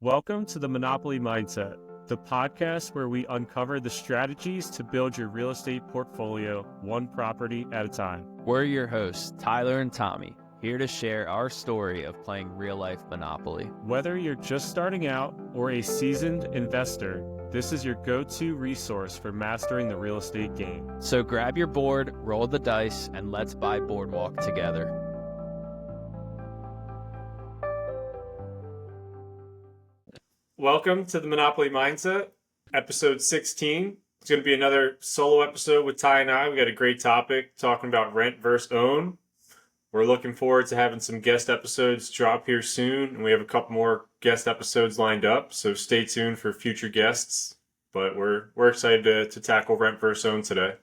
Welcome to the Monopoly Mindset, the podcast where we uncover the strategies to build your real estate portfolio one property at a time. We're your hosts, Tyler and Tommy, here to share our story of playing real-life Monopoly. Whether you're just starting out or a seasoned investor, this is your go-to resource for mastering the real estate game. So grab your board, roll the dice, and let's buy Boardwalk together. Welcome to the Monopoly Mindset, episode 16. It's going to be another solo episode with Ty and I. We got a great topic talking about rent versus own. We're looking forward to having some guest episodes drop here soon, and we have a couple more guest episodes lined up, so stay tuned for future guests. But we're excited to tackle rent versus own today.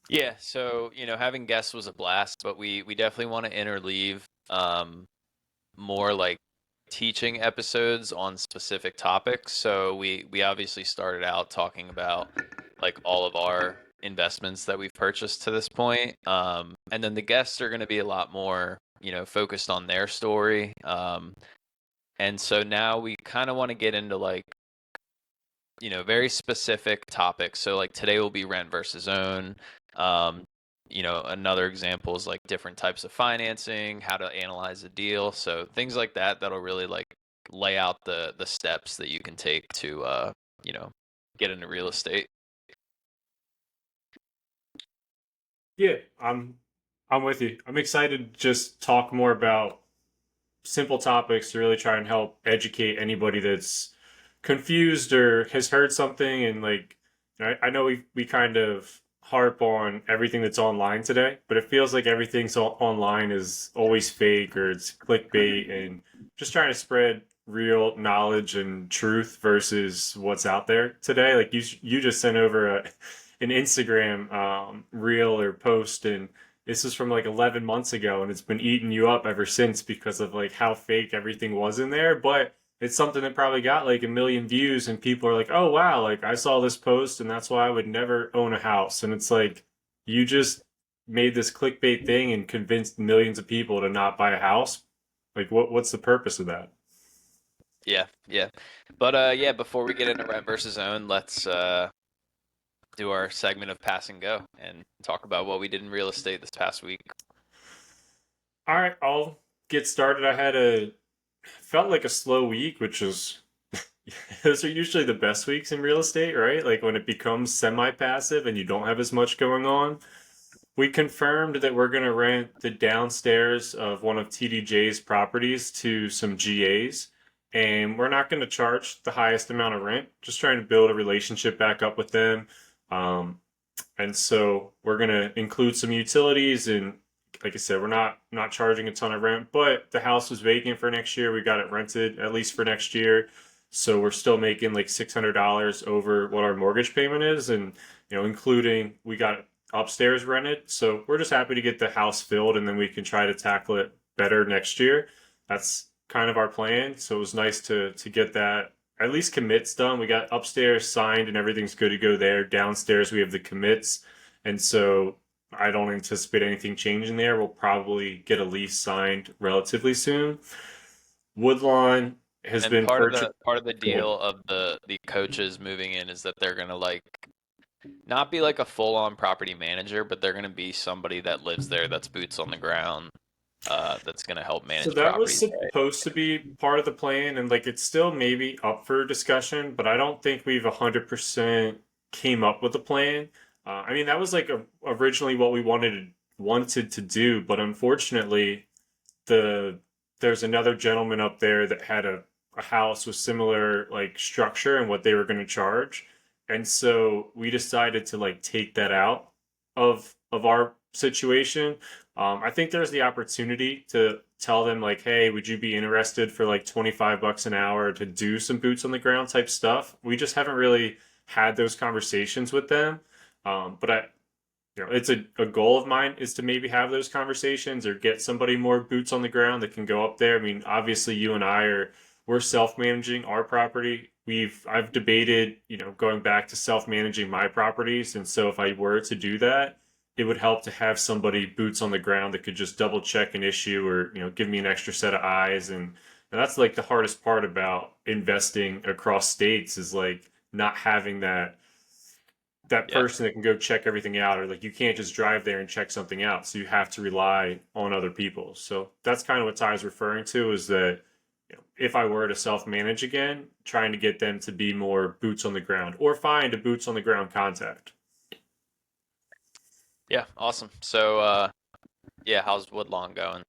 Yeah, so having guests was a blast, but we definitely want to interleave more like teaching episodes on specific topics. So we obviously started out talking about like all of our investments that we've purchased to this point, and then the guests are going to be a lot more focused on their story, and so now we kind of want to get into like very specific topics. So like today will be rent versus own. Another example is like different types of financing, how to analyze a deal. So things like that, that'll really like lay out the steps that you can take to, get into real estate. Yeah, I'm with you. I'm excited to just talk more about simple topics to really try and help educate anybody that's confused or has heard something. And like, I know we kind of harp on everything that's online today, but it feels like everything's online is always fake or it's clickbait, and just trying to spread real knowledge and truth versus what's out there today. Like you just sent over an Instagram reel or post, and this is from like 11 months ago, and it's been eating you up ever since because of like how fake everything was in there. But it's something that probably got like a million views, and people are like, oh wow, like I saw this post and that's why I would never own a house. And it's like, you just made this clickbait thing and convinced millions of people to not buy a house. Like what's the purpose of that? Yeah. But before we get into rent versus own, let's do our segment of pass and go and talk about what we did in real estate this past week. All right, I'll get started. Felt like a slow week, which is those are usually the best weeks in real estate, right? Like when it becomes semi-passive and you don't have as much going on. We confirmed that we're going to rent the downstairs of one of TDJ's properties to some GAs, and we're not going to charge the highest amount of rent, just trying to build a relationship back up with them. And so we're going to include some utilities, and like I said, we're not charging a ton of rent, but the house was vacant for next year. We got it rented at least for next year. So we're still making like $600 over what our mortgage payment is, and including we got upstairs rented. So we're just happy to get the house filled, and then we can try to tackle it better next year. That's kind of our plan. So it was nice to get that at least commits done. We got upstairs signed and everything's good to go there. Downstairs we have the commits, and so I don't anticipate anything changing there. We'll probably get a lease signed relatively soon. Woodlawn has And been part purchased. of the deal of the coaches moving in is that they're gonna like not be like a full on property manager, but they're gonna be somebody that lives there, that's boots on the ground, that's gonna help So manage that was properties. supposed to be part of the plan, and like it's still maybe up for discussion, but I don't think we've 100% came up with a plan. I mean, that was like originally what we wanted to do, but unfortunately, the there's another gentleman up there that had a house with similar like structure and what they were going to charge, and so we decided to like take that out of our situation. I think there's the opportunity to tell them like, hey, would you be interested for like 25 bucks an hour to do some boots on the ground type stuff? We just haven't really had those conversations with them. But it's a goal of mine is to maybe have those conversations or get somebody more boots on the ground that can go up there. I mean, obviously you and we're self-managing our property. I've debated, going back to self-managing my properties. And so if I were to do that, it would help to have somebody boots on the ground that could just double check an issue or, give me an extra set of eyes and, And that's like the hardest part about investing across states is like not having that Yeah. person that can go check everything out, or like you can't just drive there and check something out, so you have to rely on other people. So that's kind of what Ty's referring to, is that if I were to self-manage again, trying to get them to be more boots on the ground or find a boots on the ground contact. Yeah. Awesome. So, yeah, how's Woodlawn going?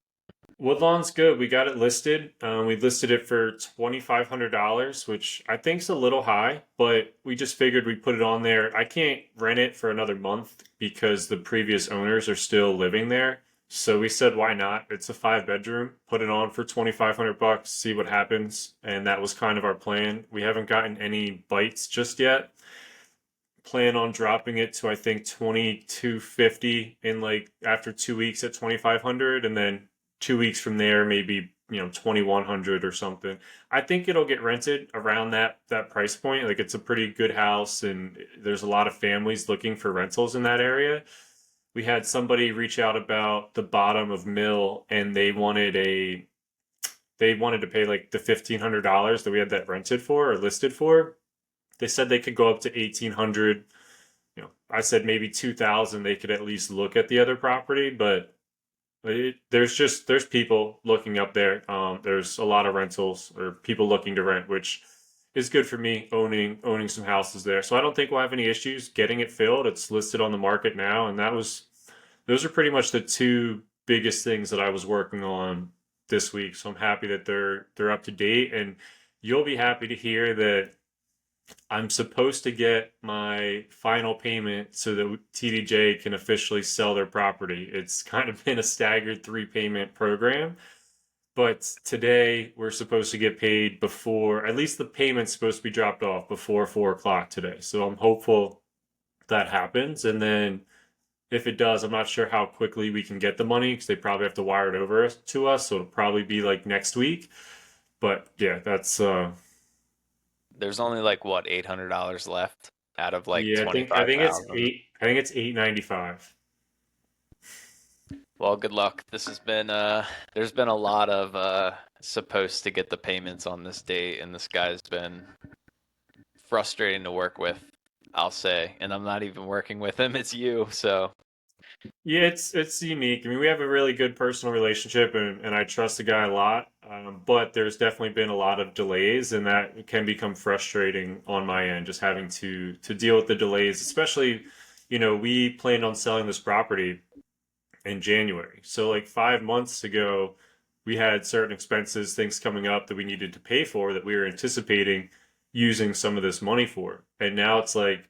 Woodlawn's good. We got it listed. We listed it for $2,500, which I think's a little high, but we just figured we'd put it on there. I can't rent it for another month because the previous owners are still living there. So we said, why not? It's a 5 bedroom. Put it on for 2,500 bucks, see what happens. And that was kind of our plan. We haven't gotten any bites just yet. Plan on dropping it to I think 2,250 in like after 2 weeks at 2,500, and then 2 weeks from there maybe 2,100 or something. I think it'll get rented around that price point. Like it's a pretty good house, and there's a lot of families looking for rentals in that area. We had somebody reach out about the bottom of Mill, and they wanted to pay like the $1,500 that we had that rented for or listed for. They said they could go up to 1,800. I said maybe 2,000. They could at least look at the other property, but there's people looking up there. There's a lot of rentals or people looking to rent, which is good for me owning some houses there. So I don't think we'll have any issues getting it filled. It's listed on the market now, and those are pretty much the two biggest things that I was working on this week. So I'm happy that they're up to date, and you'll be happy to hear that I'm supposed to get my final payment so that TDJ can officially sell their property. It's kind of been a staggered 3 payment program, but today we're supposed to get paid before, at least the payment's supposed to be dropped off before 4 o'clock today. So I'm hopeful that happens. And then if it does, I'm not sure how quickly we can get the money because they probably have to wire it over to us. So it'll probably be like next week. But yeah, There's only like what, $800 left out of like yeah, I think it's 25,000. $8.95. Well, good luck. This has been there's been a lot of supposed to get the payments on this date, and this guy's been frustrating to work with, I'll say. And I'm not even working with him, it's you. So, Yeah, it's unique. I mean, we have a really good personal relationship, and I trust the guy a lot. But there's definitely been a lot of delays, and that can become frustrating on my end, just having to deal with the delays. Especially, we planned on selling this property in January, so like 5 months ago, we had certain expenses, things coming up that we needed to pay for that we were anticipating using some of this money for, and now it's like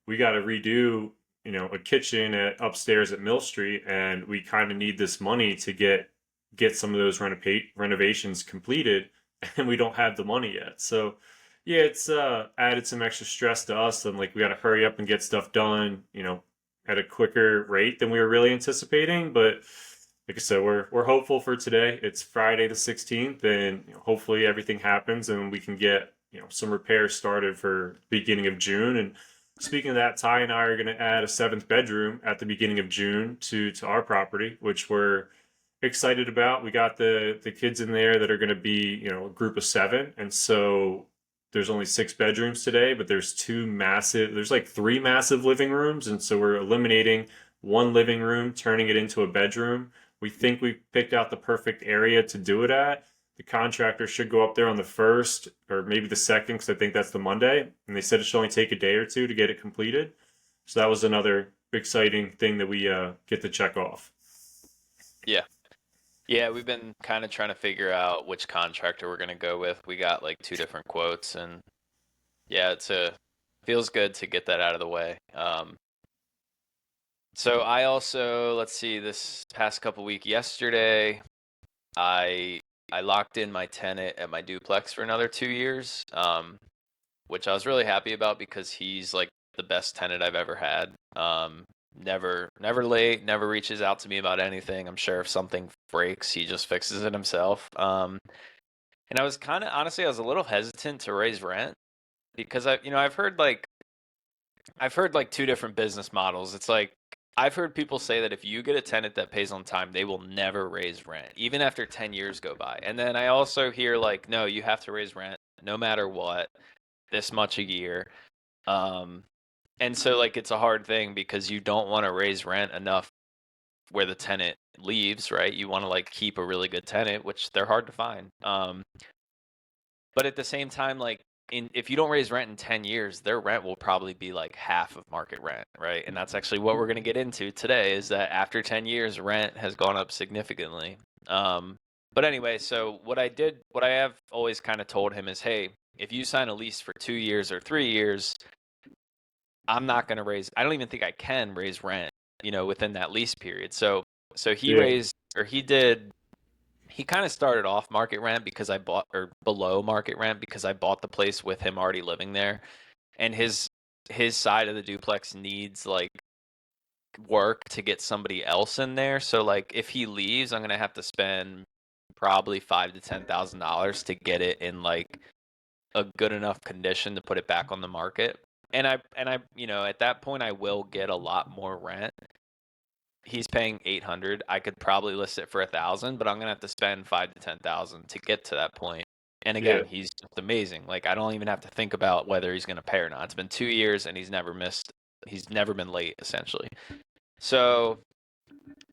we got to redo a kitchen at upstairs at Mill Street, and we kind of need this money to get some of those renovations completed, and we don't have the money yet. So yeah, it's added some extra stress to us, and like we got to hurry up and get stuff done, at a quicker rate than we were really anticipating. But like I said, we're hopeful for today. It's Friday the 16th, and hopefully everything happens and we can get some repairs started for the beginning of June. And speaking of that, Ty and I are going to add a 7th bedroom at the beginning of June to our property, which we're excited about. We got the kids in there that are going to be a group of 7, and so there's only 6 bedrooms today, but there's like 3 massive living rooms, and so we're eliminating one living room, turning it into a bedroom. We think we picked out the perfect area to do it at. The contractor should go up there on the 1st or maybe the 2nd, because I think that's the Monday. And they said it should only take a day or two to get it completed. So that was another exciting thing that we get to check off. yeah. Yeah, we've been kind of trying to figure out which contractor we're going to go with. We got like two different quotes, and yeah, feels good to get that out of the way. So I also, let's see, this past couple yesterday, I I locked in my tenant at my duplex for another 2 years, which I was really happy about because he's like the best tenant I've ever had. Never late, never reaches out to me about anything. I'm sure if something breaks, he just fixes it himself. And I was kind of honestly, I was a little hesitant to raise rent because I've heard like two different business models. It's like I've heard people say that if you get a tenant that pays on time, they will never raise rent, even after 10 years go by. And then I also hear like, no, you have to raise rent no matter what, this much a year. Um, and so like it's a hard thing because you don't want to raise rent enough where the tenant leaves, right? You want to like keep a really good tenant, which they're hard to find. But at the same time, like if you don't raise rent in 10 years, their rent will probably be like half of market rent, right? And that's actually what we're going to get into today is that after 10 years, rent has gone up significantly. Um, but anyway, so what I have always kind of told him is, hey, if you sign a lease for 2 years or 3 years, I'm not going to raise, I don't even think I can raise rent, within that lease period. So he Yeah, raised, or he did he kind of started off market rent because I bought or below market rent because I bought the place with him already living there, and his side of the duplex needs like work to get somebody else in there. So like if he leaves, I'm gonna have to spend probably $5,000 to $10,000 to get it in like a good enough condition to put it back on the market. And I at that point I will get a lot more rent. He's paying 800. I could probably list it for 1,000, but I'm gonna have to spend 5 to 10,000 to get to that point. And yeah. again, he's just amazing. Like I don't even have to think about whether he's gonna pay or not. It's been 2 years and he's never missed. He's never been late essentially. So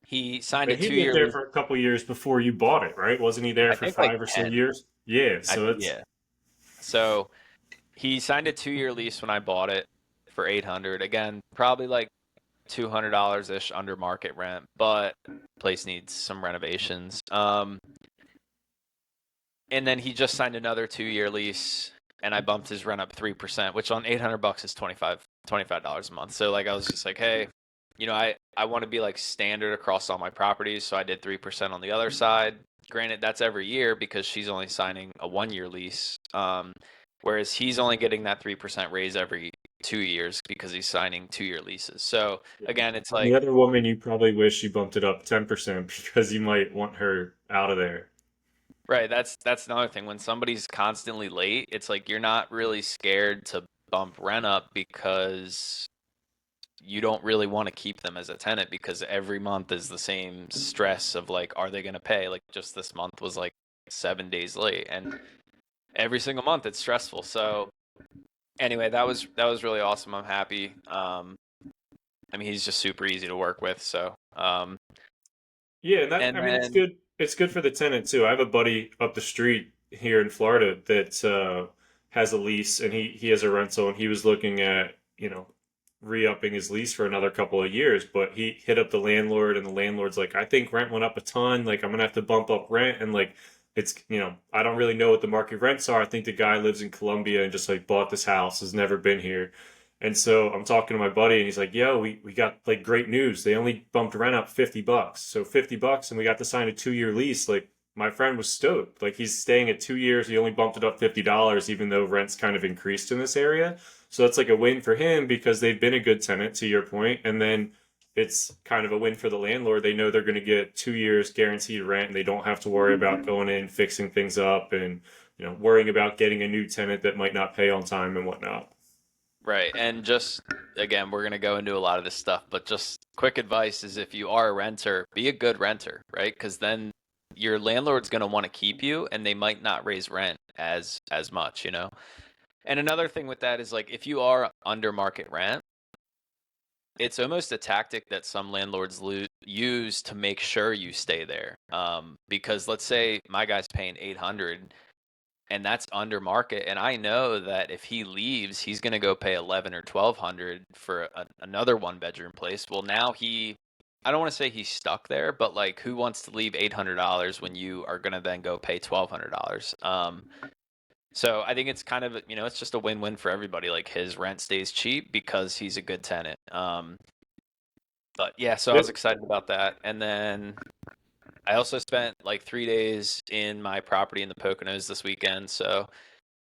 he signed a But he lived 2 year there lease. for a couple years before you bought it, right? Wasn't he there I for think like 10. five or so years? Yeah, so it's Yeah. So he signed a 2 year lease when I bought it for 800. Again, probably like $200 ish under market rent, but place needs some renovations. And then he just signed another 2 year lease, and I bumped his rent up 3%, which on $800 is $25 a month. So like I was just like, hey, I want to be like standard across all my properties, so I did 3% on the other side. Granted, that's every year because she's only signing a 1 year lease, whereas he's only getting that 3% raise every 2 years because he's signing 2 year leases. So yeah. again, it's On the like other woman, you probably wish you bumped it up 10% because you might want her out of there. right. That's another thing. When somebody's constantly late, it's like you're not really scared to bump rent up because you don't really want to keep them as a tenant because every month is the same stress of like, are they going to pay? Like just this month was like 7 days late, and every single month it's stressful. So anyway, that was really awesome. I'm happy. I mean, he's just super easy to work with. So Yeah, and that and I mean it's then good. It's good for the tenant too. I have a buddy up the street here in Florida that has a lease, and he has a rental, and he was looking at re-upping his lease for another couple of years, but he hit up the landlord, and the landlord's like, I think rent went up a ton. Like I'm gonna have to bump up rent, and like it's I don't really know what the market rents are. I think the guy lives in Colombia and just like bought this house, has never been here. And so I'm talking to my buddy, and he's like, "Yo, we got like great news. They only bumped rent up $50. So $50, and we got to sign a 2 year lease." Like my friend was stoked. Like he's staying at 2 years. He only bumped it up $50, even though rent's kind of increased in this area. So that's like a win for him because they've been a good tenant, to your point. And then it's kind of a win for the landlord. They know they're going to get 2 years guaranteed rent, and they don't have to worry about going in, fixing things up, and worrying about getting a new tenant that might not pay on time and whatnot. right, and just again, we're gonna go into a lot of this stuff, but just quick advice is if you are a renter, be a good renter, right? Because then your landlord's gonna want to keep you, and they might not raise rent as much. And another thing with that is like if you are under market rent, it's almost a tactic that some landlords use to make sure you stay there. Because let's say my guy's paying 800 and that's under market, and I know that if he leaves, he's going to go pay 11 or 1200 for another one bedroom place. Well, now I don't want to say he's stuck there, but like who wants to leave $800 when you are going to then go pay $1200? So I think it's kind of, it's just a win-win for everybody. Like his rent stays cheap because he's a good tenant. But yeah, so I was Yep. excited about that. And then I also spent like 3 days in my property in the Poconos this weekend. So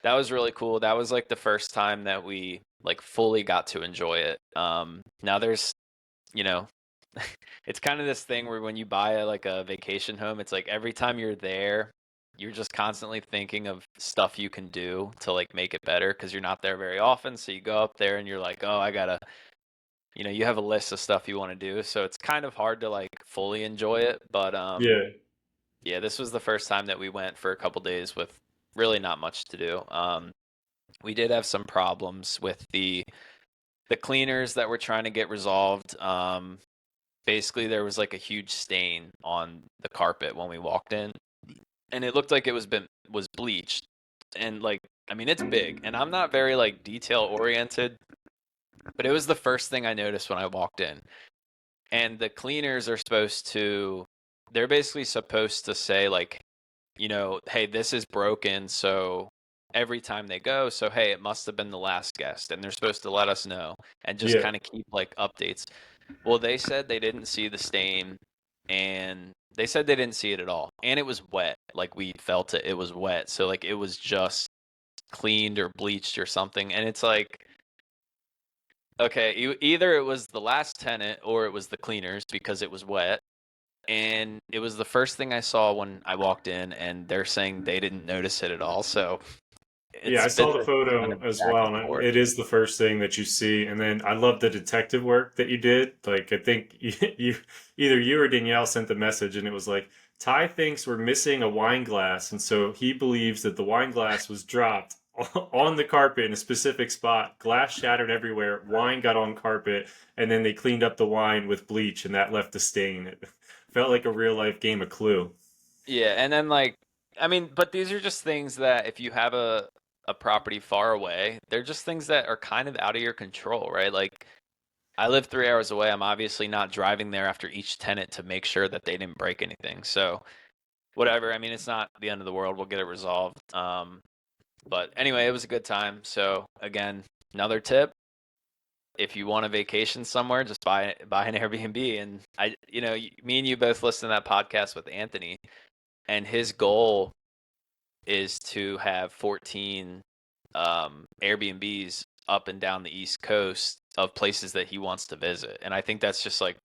that was really cool. That was like the first time that we like fully got to enjoy it. Now there's, you know, it's kind of this thing where when you buy like a vacation home, it's like every time you're there, you're just constantly thinking of stuff you can do to like make it better because you're not there very often. So you go up there and you're like, oh, I gotta you have a list of stuff you want to do, so it's kind of hard to like fully enjoy it. But Yeah. yeah, this was the first time that we went for a couple days with really not much to do. We did have some problems with the cleaners that we're trying to get resolved. Basically, there was like a huge stain on the carpet when we walked in, and it looked like it was bleached. And like, I mean, it's big, and I'm not very like detail oriented, but it was the first thing I noticed when I walked in. And the cleaners are supposed to, they're basically supposed to say like, hey, this is broken, so every time they go, so hey, it must have been the last guest, and they're supposed to let us know and just Yeah. kind of keep like updates. Well, they said they didn't see the stain, and they said they didn't see it at all, and it was wet. Like we felt it, it was wet, so like it was just cleaned or bleached or something, and it's like, okay, either it was the last tenant or it was the cleaners because it was wet. And it was the first thing I saw when I walked in, and they're saying they didn't notice it at all. So Yeah, it's I been saw the this kind photo of as back well, and and forth. it is the first thing that you see. And then I love the detective work that you did. Like, I think either you or Danielle sent the message, and it was like, Ty thinks we're missing a wine glass, and so he believes that the wine glass was dropped on the carpet in a specific spot. Glass shattered everywhere, wine got on carpet, and then they cleaned up the wine with bleach, and that left a stain. It felt like a real life game of Clue. Yeah, and then like, I mean, but these are just things that if you have a property far away, they're just things that are kind of out of your control, right? Like I live 3 hours away. I'm obviously not driving there after each tenant to make sure that they didn't break anything. So whatever. I mean, it's not the end of the world. We'll get it resolved. But anyway, it was a good time. So again, another tip: if you want a vacation somewhere, just buy an Airbnb. And me and you both listen to that podcast with Anthony, and his goal is to have 14 Airbnbs up and down the East Coast of places that he wants to visit. And I think that's just like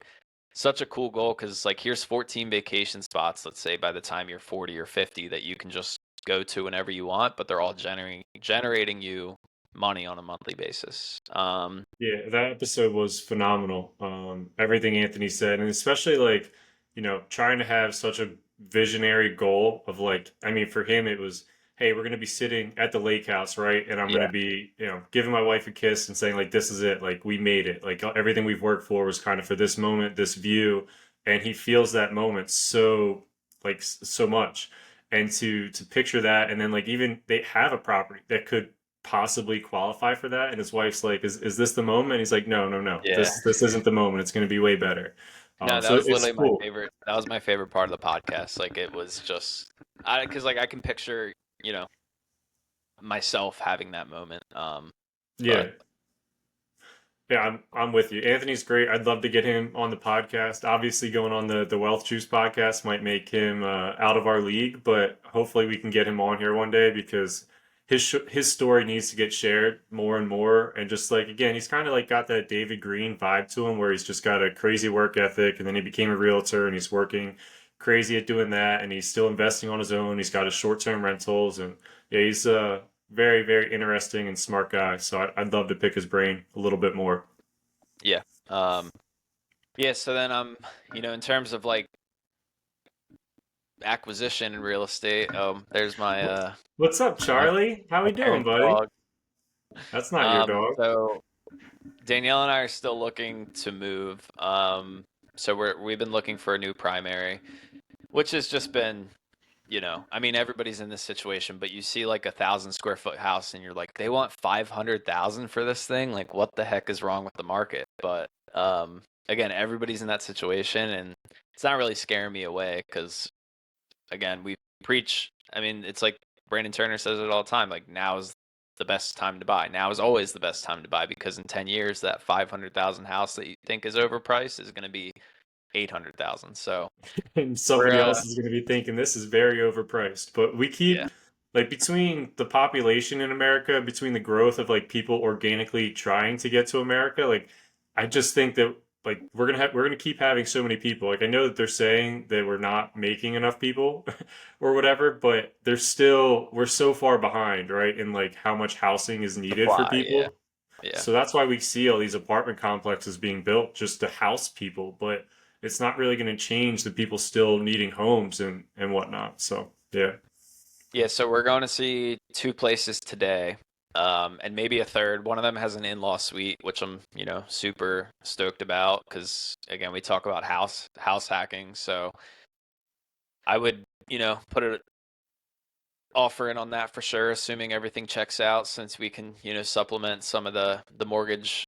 such a cool goal because like here's 14 vacation spots, let's say by the time you're 40 or 50 that you can just go to whenever you want, but they're all generating you money on a monthly basis. Yeah, that episode was phenomenal. Everything Anthony said, and especially like, trying to have such a visionary goal of like, I mean, for him, it was, hey, we're going to be sitting at the lake house, right? And I'm going to Yeah. be, giving my wife a kiss and saying, like, this is it. Like, we made it. Like, everything we've worked for was kind of for this moment, this view. And he feels that moment so, like, so much. And to picture that, and then like even they have a property that could possibly qualify for that. And his wife's like, "Is this the moment?" He's like, "No, no, no. Yeah. This isn't the moment. It's going to be way better." No, that So was it's literally my cool. favorite. That was my favorite part of the podcast. Like it was just, because like I can picture, you know, myself having that moment. But Yeah, yeah, I'm with you. Anthony's great. I'd love to get him on the podcast. Obviously, going on the Wealth Juice podcast might make him out of our league, but hopefully we can get him on here one day because his story needs to get shared more and more. And just like again, he's kind of like got that David Green vibe to him, where he's just got a crazy work ethic, and then he became a realtor, and he's working crazy at doing that, and he's still investing on his own. He's got his short term rentals, and yeah, he's very, very interesting and smart guy. So I'd love to pick his brain a little bit more. yeah, um, yeah. So then in terms of like acquisition in real estate, there's my What's up, my Charlie? How my we doing, parents' buddy? dog. That's not your dog. So Danielle and I are still looking to move. So we've been looking for a new primary, which has just been, I mean, everybody's in this situation, but you see like 1,000 square foot house and you're like, they want 500,000 for this thing. Like, what the heck is wrong with the market? But again, everybody's in that situation, and it's not really scaring me away because again, we preach. I mean, it's like Brandon Turner says it all the time. Like now is the best time to buy. Now is always the best time to buy because in 10 years, that 500,000 house that you think is overpriced is going to be 800,000. So And we're somebody else is going to be thinking this is very overpriced. But we yeah, keep like between the population in America, between the growth of like people organically trying to get to America, like I just think that like we're gonna keep having so many people. Like I know that they're saying that we're not making enough people or whatever, but we're so far behind, right? In like how much housing is needed for supply. Yeah. people. Yeah. So that's why we see all these apartment complexes being built just to house people, but it's not really going to change the people still needing homes and whatnot. So yeah, Yeah, so we're going to see two places today, and maybe a third. One of them has an in-law suite, which I'm, super stoked about because again, we talk about house hacking. So I would, put an offer in on that for sure, assuming everything checks out, since we can, supplement some of the mortgage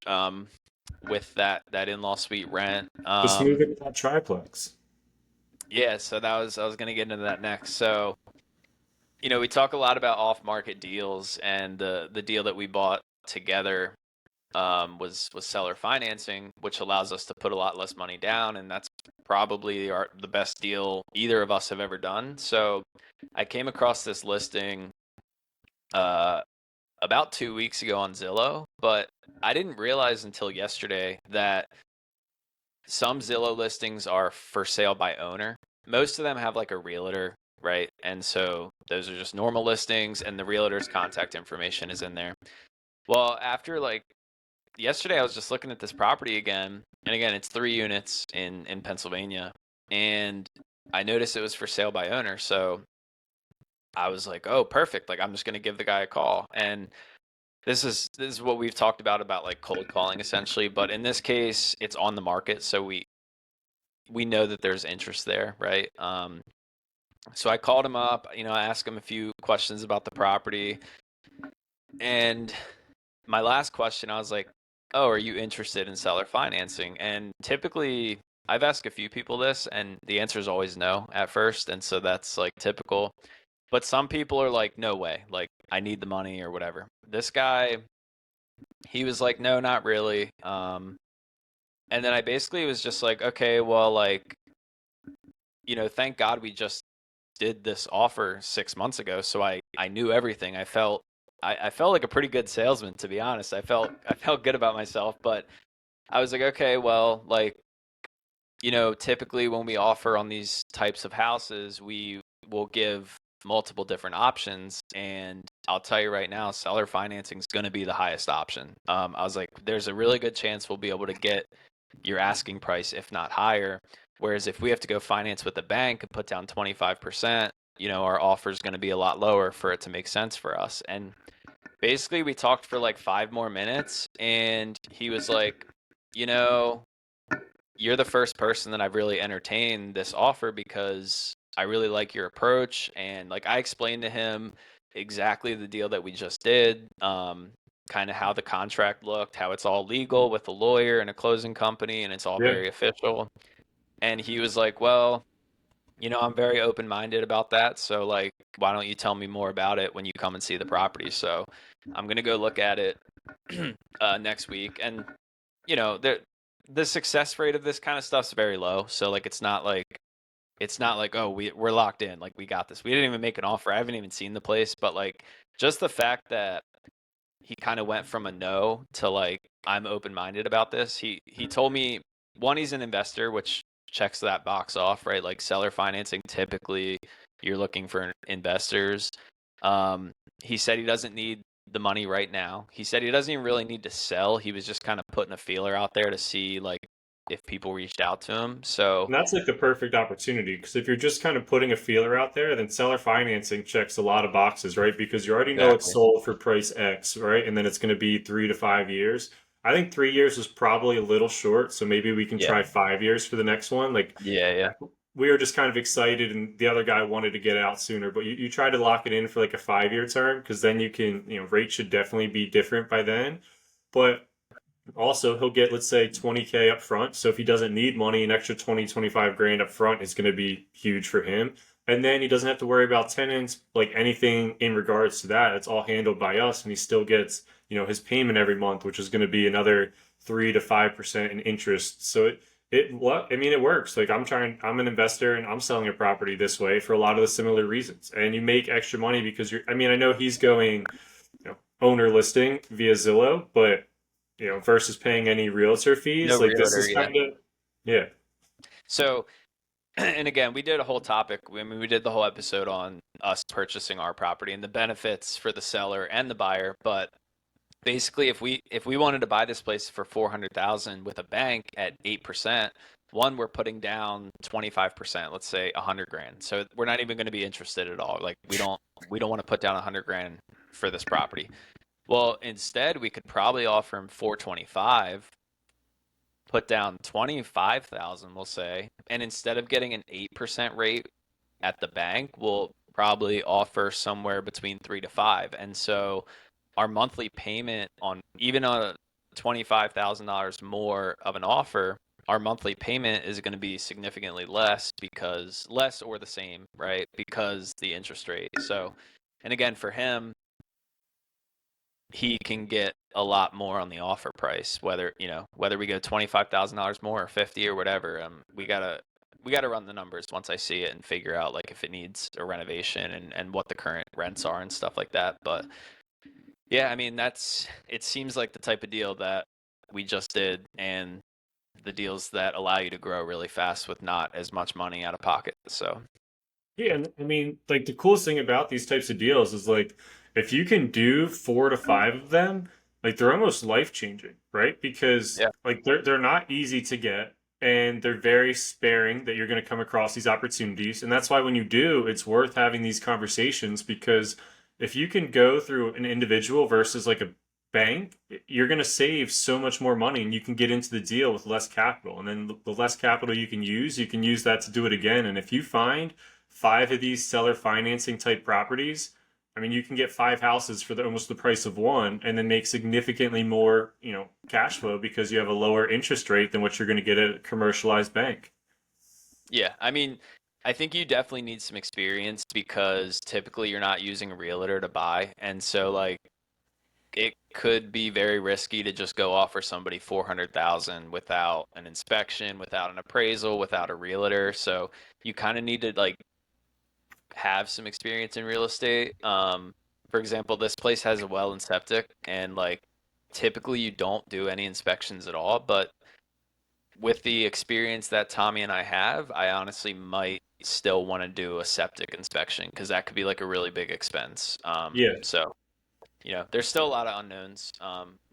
with that in-law suite rent. just move into that triplex. Yeah, so I was gonna get into that next. So we talk a lot about off-market deals, and the deal that we bought together was seller financing, which allows us to put a lot less money down, and that's probably the best deal either of us have ever done. So I came across this listing uh, about 2 weeks ago on Zillow, but I didn't realize until yesterday that some Zillow listings are for sale by owner. Most of them have like a realtor, right? And so those are just normal listings, and the realtor's contact information is in there. Well, after like yesterday, I was just looking at this property again, and again, it's 3 units in Pennsylvania, and I noticed it was for sale by owner. So I was like, oh, perfect. Like I'm just gonna give the guy a call. And this is what we've talked about like cold calling essentially, but in this case, it's on the market, so we know that there's interest there, right? So I called him up, I asked him a few questions about the property, and my last question, I was like, "Oh, are you interested in seller financing?" And typically, I've asked a few people this, and the answer is always no at first, and so that's like typical. But some people are like, "No way, like I need the money or whatever." This guy, he was like, "No, not really." And then I basically was just like, "Okay, well, like, thank God we just did this offer 6 months ago, so I knew everything. I felt like a pretty good salesman, to be honest. I felt good about myself, but I was like, okay, well, like, typically when we offer on these types of houses, we will give multiple different options, and I'll tell you right now, seller financing is going to be the highest option. I was like, there's a really good chance we'll be able to get your asking price, if not higher. Whereas if we have to go finance with the bank and put down 25%, our offer is going to be a lot lower for it to make sense for us. And basically, we talked for like 5 more minutes, and he was like, you know, you're the first person that I've really entertained this offer because I really like your approach. And like I explained to him exactly the deal that we just did, kind of how the contract looked, how it's all legal with a lawyer and a closing company, and it's all Yeah. very official. And he was like, well, I'm very open minded about that. So, like, why don't you tell me more about it when you come and see the property? So, I'm going to go look at it next week. And, the success rate of this kind of stuff's very low. So, like, it's not like, oh, we're locked in. Like, we got this. We didn't even make an offer. I haven't even seen the place. But, like, just the fact that he kind of went from a no to like I'm open minded about this. He told me one, he's an investor, which checks that box off, right? Like seller financing, typically you're looking for investors. He said he doesn't need the money right now. He said he doesn't even really need to sell. He was just kind of putting a feeler out there to see like if people reached out to him. So And that's like the perfect opportunity because if you're just kind of putting a feeler out there, then seller financing checks a lot of boxes, right? Because you already know it's exactly. sold for price X, right? And then it's going to be 3 to 5 years. I think 3 years was probably a little short, so maybe we can Yeah. try 5 years for the next one. Like Yeah. Yeah. we were just kind of excited, and the other guy wanted to get out sooner, but you try to lock it in for like a 5 year term because then you can, rate should definitely be different by then. But also, he'll get, let's say, 20K up front. So if he doesn't need money, an extra 20, 25 grand up front is going to be huge for him. And then he doesn't have to worry about tenants, like anything in regards to that. It's all handled by us, and he still gets, his payment every month, which is going to be another 3 to 5% in interest. So I mean, it works. Like I'm an investor, and I'm selling a property this way for a lot of the similar reasons. And you make extra money because I mean, I know he's going, owner listing via Zillow, but versus paying any realtor No fees. Like this realtor. is Yeah. kind of, yeah, So and again, we did a whole topic. I mean, we did the whole episode on us purchasing our property and the benefits for the seller and the buyer. But basically if we wanted to buy this place for 400,000 with a bank at 8%, one, we're putting down 25%, let's say 100 grand. So we're not even going to be interested at all. Like we don't want to put down 100 grand for this property. Well, instead we could probably offer him 425, put down 25,000, we'll say, and instead of getting an 8% rate at the bank, we'll probably offer somewhere between 3 to 5. And so our monthly payment on even on a $25,000 more of an offer, our monthly payment is going to be significantly less, because less or the same, right? Because the interest rate. So, and again, for him, he can get a lot more on the offer price, whether we go $25,000 more or 50 or whatever. We gotta run the numbers once I see it and figure out like if it needs a renovation and what the current rents are and stuff like that. But yeah, I mean, it seems like the type of deal that we just did, and the deals that allow you to grow really fast with not as much money out of pocket. So Yeah, and I mean, like the coolest thing about these types of deals is like if you can do 4 to 5 of them, like they're almost life changing, right? Because yeah, like they're not easy to get and they're very sparing that you're going to come across these opportunities. And that's why when you do, it's worth having these conversations because if you can go through an individual versus like a bank, you're going to save so much more money and you can get into the deal with less capital. And then the less capital you can use that to do it again. And if you find 5 of these seller financing type properties, I mean, you can get 5 houses for almost the price of one, and then make significantly more, cash flow because you have a lower interest rate than what you're going to get at a commercialized bank. yeah. I mean, I think you definitely need some experience because typically you're not using a realtor to buy, and so like it could be very risky to just go offer somebody 400,000 without an inspection, without an appraisal, without a realtor. So you kind of need to like have some experience in real estate. For example, this place has a well and septic, and like typically you don't do any inspections at all. But with the experience that Tommy and I have, I honestly might still want to do a septic inspection because that could be like a really big expense. Yeah, So there's still a lot of unknowns.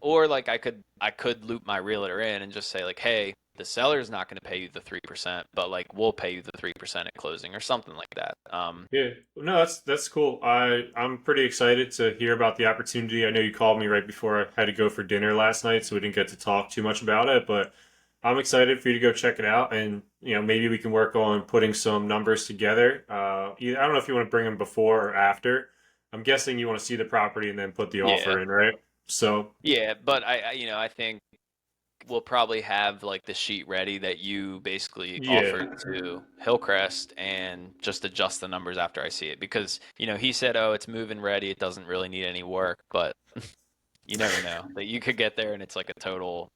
Or like I could loop my realtor in and just say like, hey, the seller's not going to pay you the 3%, but like we'll pay you the 3% at closing or something like that. yeah. No, that's cool. I'm pretty excited to hear about the opportunity. I know you called me right before I had to go for dinner last night, so we didn't get to talk too much about it, but I'm excited for you to go check it out, and maybe we can work on putting some numbers together. I don't know if you want to bring them before or after. I'm guessing you want to see the property and then put the Yeah, offer in, right? So yeah, but I think we'll probably have like the sheet ready that you basically yeah, offered to Hillcrest and just adjust the numbers after I see it because he said, oh, it's moving ready, it doesn't really need any work, but you never know that you could get there and it's like a total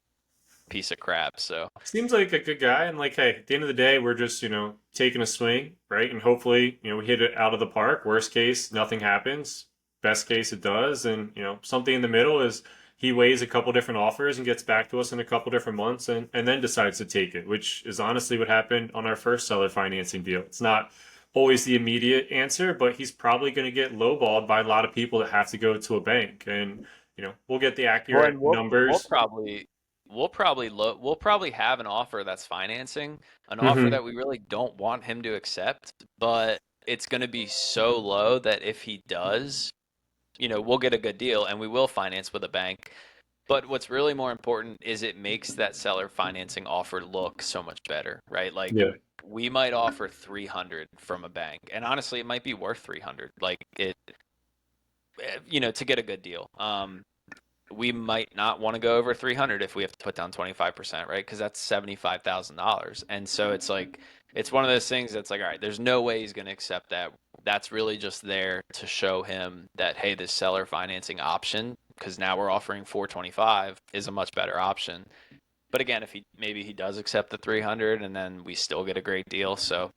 piece of crap. So seems like a good guy. And like, hey, at the end of the day, we're just taking a swing, right? And hopefully, we hit it out of the park. Worst case, nothing happens. Best case, it does. And something in the middle is he weighs a couple different offers and gets back to us in a couple different months, and then decides to take it, which is honestly what happened on our first seller financing deal. It's not always the immediate answer, but he's probably going to get lowballed by a lot of people that have to go to a bank. And we'll get the well, and accurate we'll numbers. probably we'll probably have an offer that's financing, an offer Hmm. that we really don't want him to accept, but it's going to be so low that if he does, we'll get a good deal and we will finance with a bank. But what's really more important is it makes that seller financing offer look so much better, right? Like Yeah. we might offer 300 from a bank, and honestly, it might be worth 300. Like to get a good deal. We might not want to go over 300 if we have to put down 25%, right? Because that's $75,000. And so it's like, it's one of those things that's like, all right, there's no way he's going to accept that. That's really just there to show him that, hey, this seller financing option, because now we're offering 425, is a much better option. But again, if maybe he does accept the 300 and then we still get a great deal. So,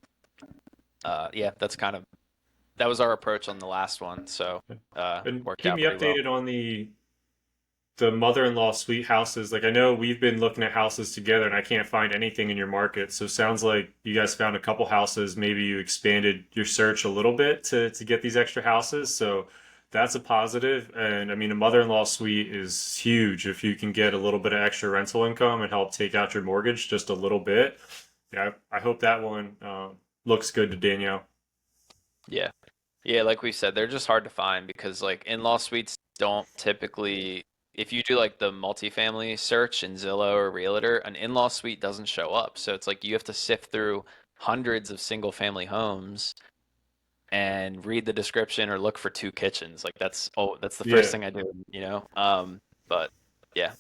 yeah, that was our approach on the last one. So, And worked keep out me pretty well. updated on the mother-in-law suite houses. Like I know we've been looking at houses together and I can't find anything in your market. So sounds like you guys found a couple houses. Maybe you expanded your search a little bit to get these extra houses. So that's a positive. And I mean, a mother-in-law suite is huge if you can get a little bit of extra rental income and help take out your mortgage just a little bit. Yeah, I hope that one looks good to Danielle. Yeah. Yeah, like we said, they're just hard to find because like in-law suites don't typically, if you do like the multifamily search in Zillow or Realtor, an in-law suite doesn't show up. So it's like you have to sift through hundreds of single family homes and read the description or look for two kitchens. Like that's the first Yeah. thing I do, you know? But yeah.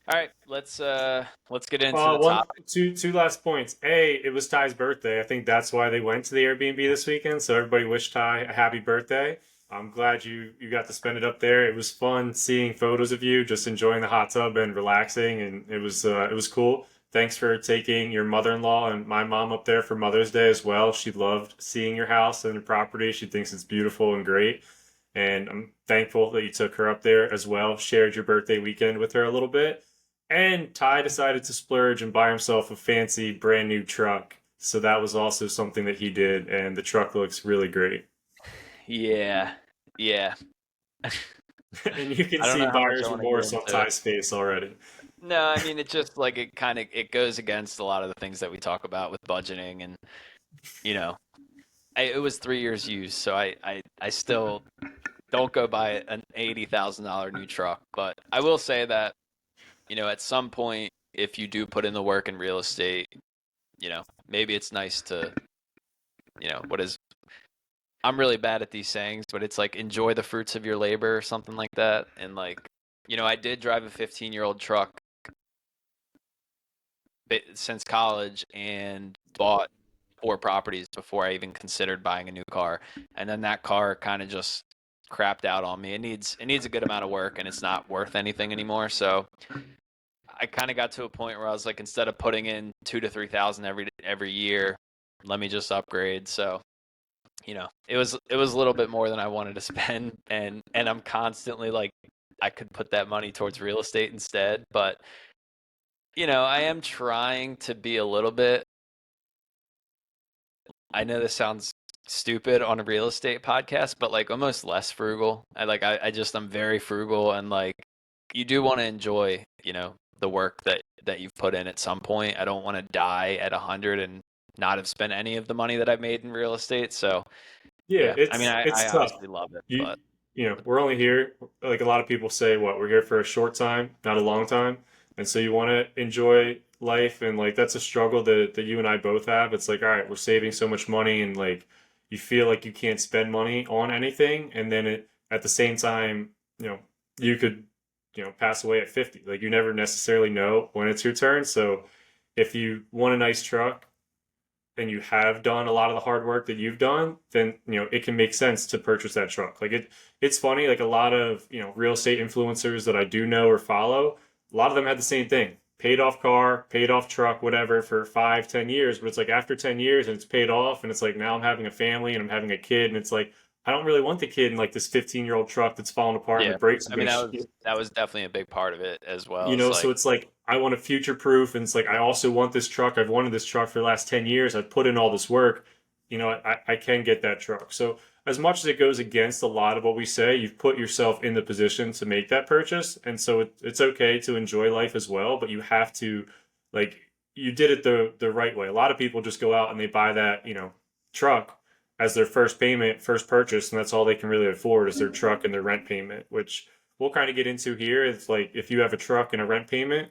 All right, let's get into the One, topic. two last points. A, it was Ty's birthday. I think that's why they went to the Airbnb this weekend. So everybody wish Ty a happy birthday. I'm glad you got to spend it up there. It was fun seeing photos of you just enjoying the hot tub and relaxing, and it was cool. Thanks for taking your mother-in-law and my mom up there for Mother's Day as well. She loved seeing your house and your property. She thinks it's beautiful and great. And I'm thankful that you took her up there as well, shared your birthday weekend with her a little bit. And Ty decided to splurge and buy himself a fancy brand new truck. So that was also something that he did, and the truck looks really great. Yeah. Yeah. And you can I don't see know how much I buyer's want to get remorse on into it. Ty's face already. No, I mean it just like it kind of it goes against a lot of the things that we talk about with budgeting and you know, it was 3 years used, so I still don't go buy an $80,000 new truck. But I will say that at some point, if you do put in the work in real estate, maybe it's nice to what is I'm really bad at these sayings, but it's like enjoy the fruits of your labor or something like that. And like I did drive a 15-year-old truck since college and bought 4 properties before I even considered buying a new car. And then that car kind of just crapped out on me. It needs a good amount of work and it's not worth anything anymore. So I kind of got to a point where I was like, instead of putting in 2 to 3 thousand every year, let me just upgrade. So it was a little bit more than I wanted to spend, and I'm constantly like, I could put that money towards real estate instead. But I am trying to be a little bit. I know this sounds stupid on a real estate podcast, but like almost less frugal. I'm very frugal, and like you do want to enjoy, the work that you've put in at some point. I don't want to die at 100 and not have spent any of the money that I've made in real estate. So Yeah, yeah, I mean, I it's tough. obviously love it, You but we're only here, like a lot of people say, what, we're here for a short time, not a long time. And so you want to enjoy life, and like that's a struggle that you and I both have. It's like, all right, we're saving so much money, and like you feel like you can't spend money on anything, and then at the same time, you could, pass away at 50. Like you never necessarily know when it's your turn. So if you want a nice truck and you have done a lot of the hard work that you've done, then it can make sense to purchase that truck. Like it's funny. Like a lot of real estate influencers that I do know or follow, a lot of them had the same thing: paid off car, paid off truck, whatever, for 5, 10 years. But it's like after 10 years and it's paid off, and it's like now I'm having a family and I'm having a kid, and it's like I don't really want the kid in like this 15-year-old truck that's falling apart and the yeah, brakes are I mean gonna that was definitely a big part of it as well. It's so like, it's like I want to future proof, and it's like I also want this truck. I've wanted this truck for the last 10 years. I've put in all this work. I can get that truck. So as much as it goes against a lot of what we say, you've put yourself in the position to make that purchase. And so it's okay to enjoy life as well, but you have to, like, you did it the right way. A lot of people just go out and they buy that, truck as their first payment, first purchase, and that's all they can really afford is their truck and their rent payment, which we'll kind of get into here. It's like if you have a truck and a rent payment,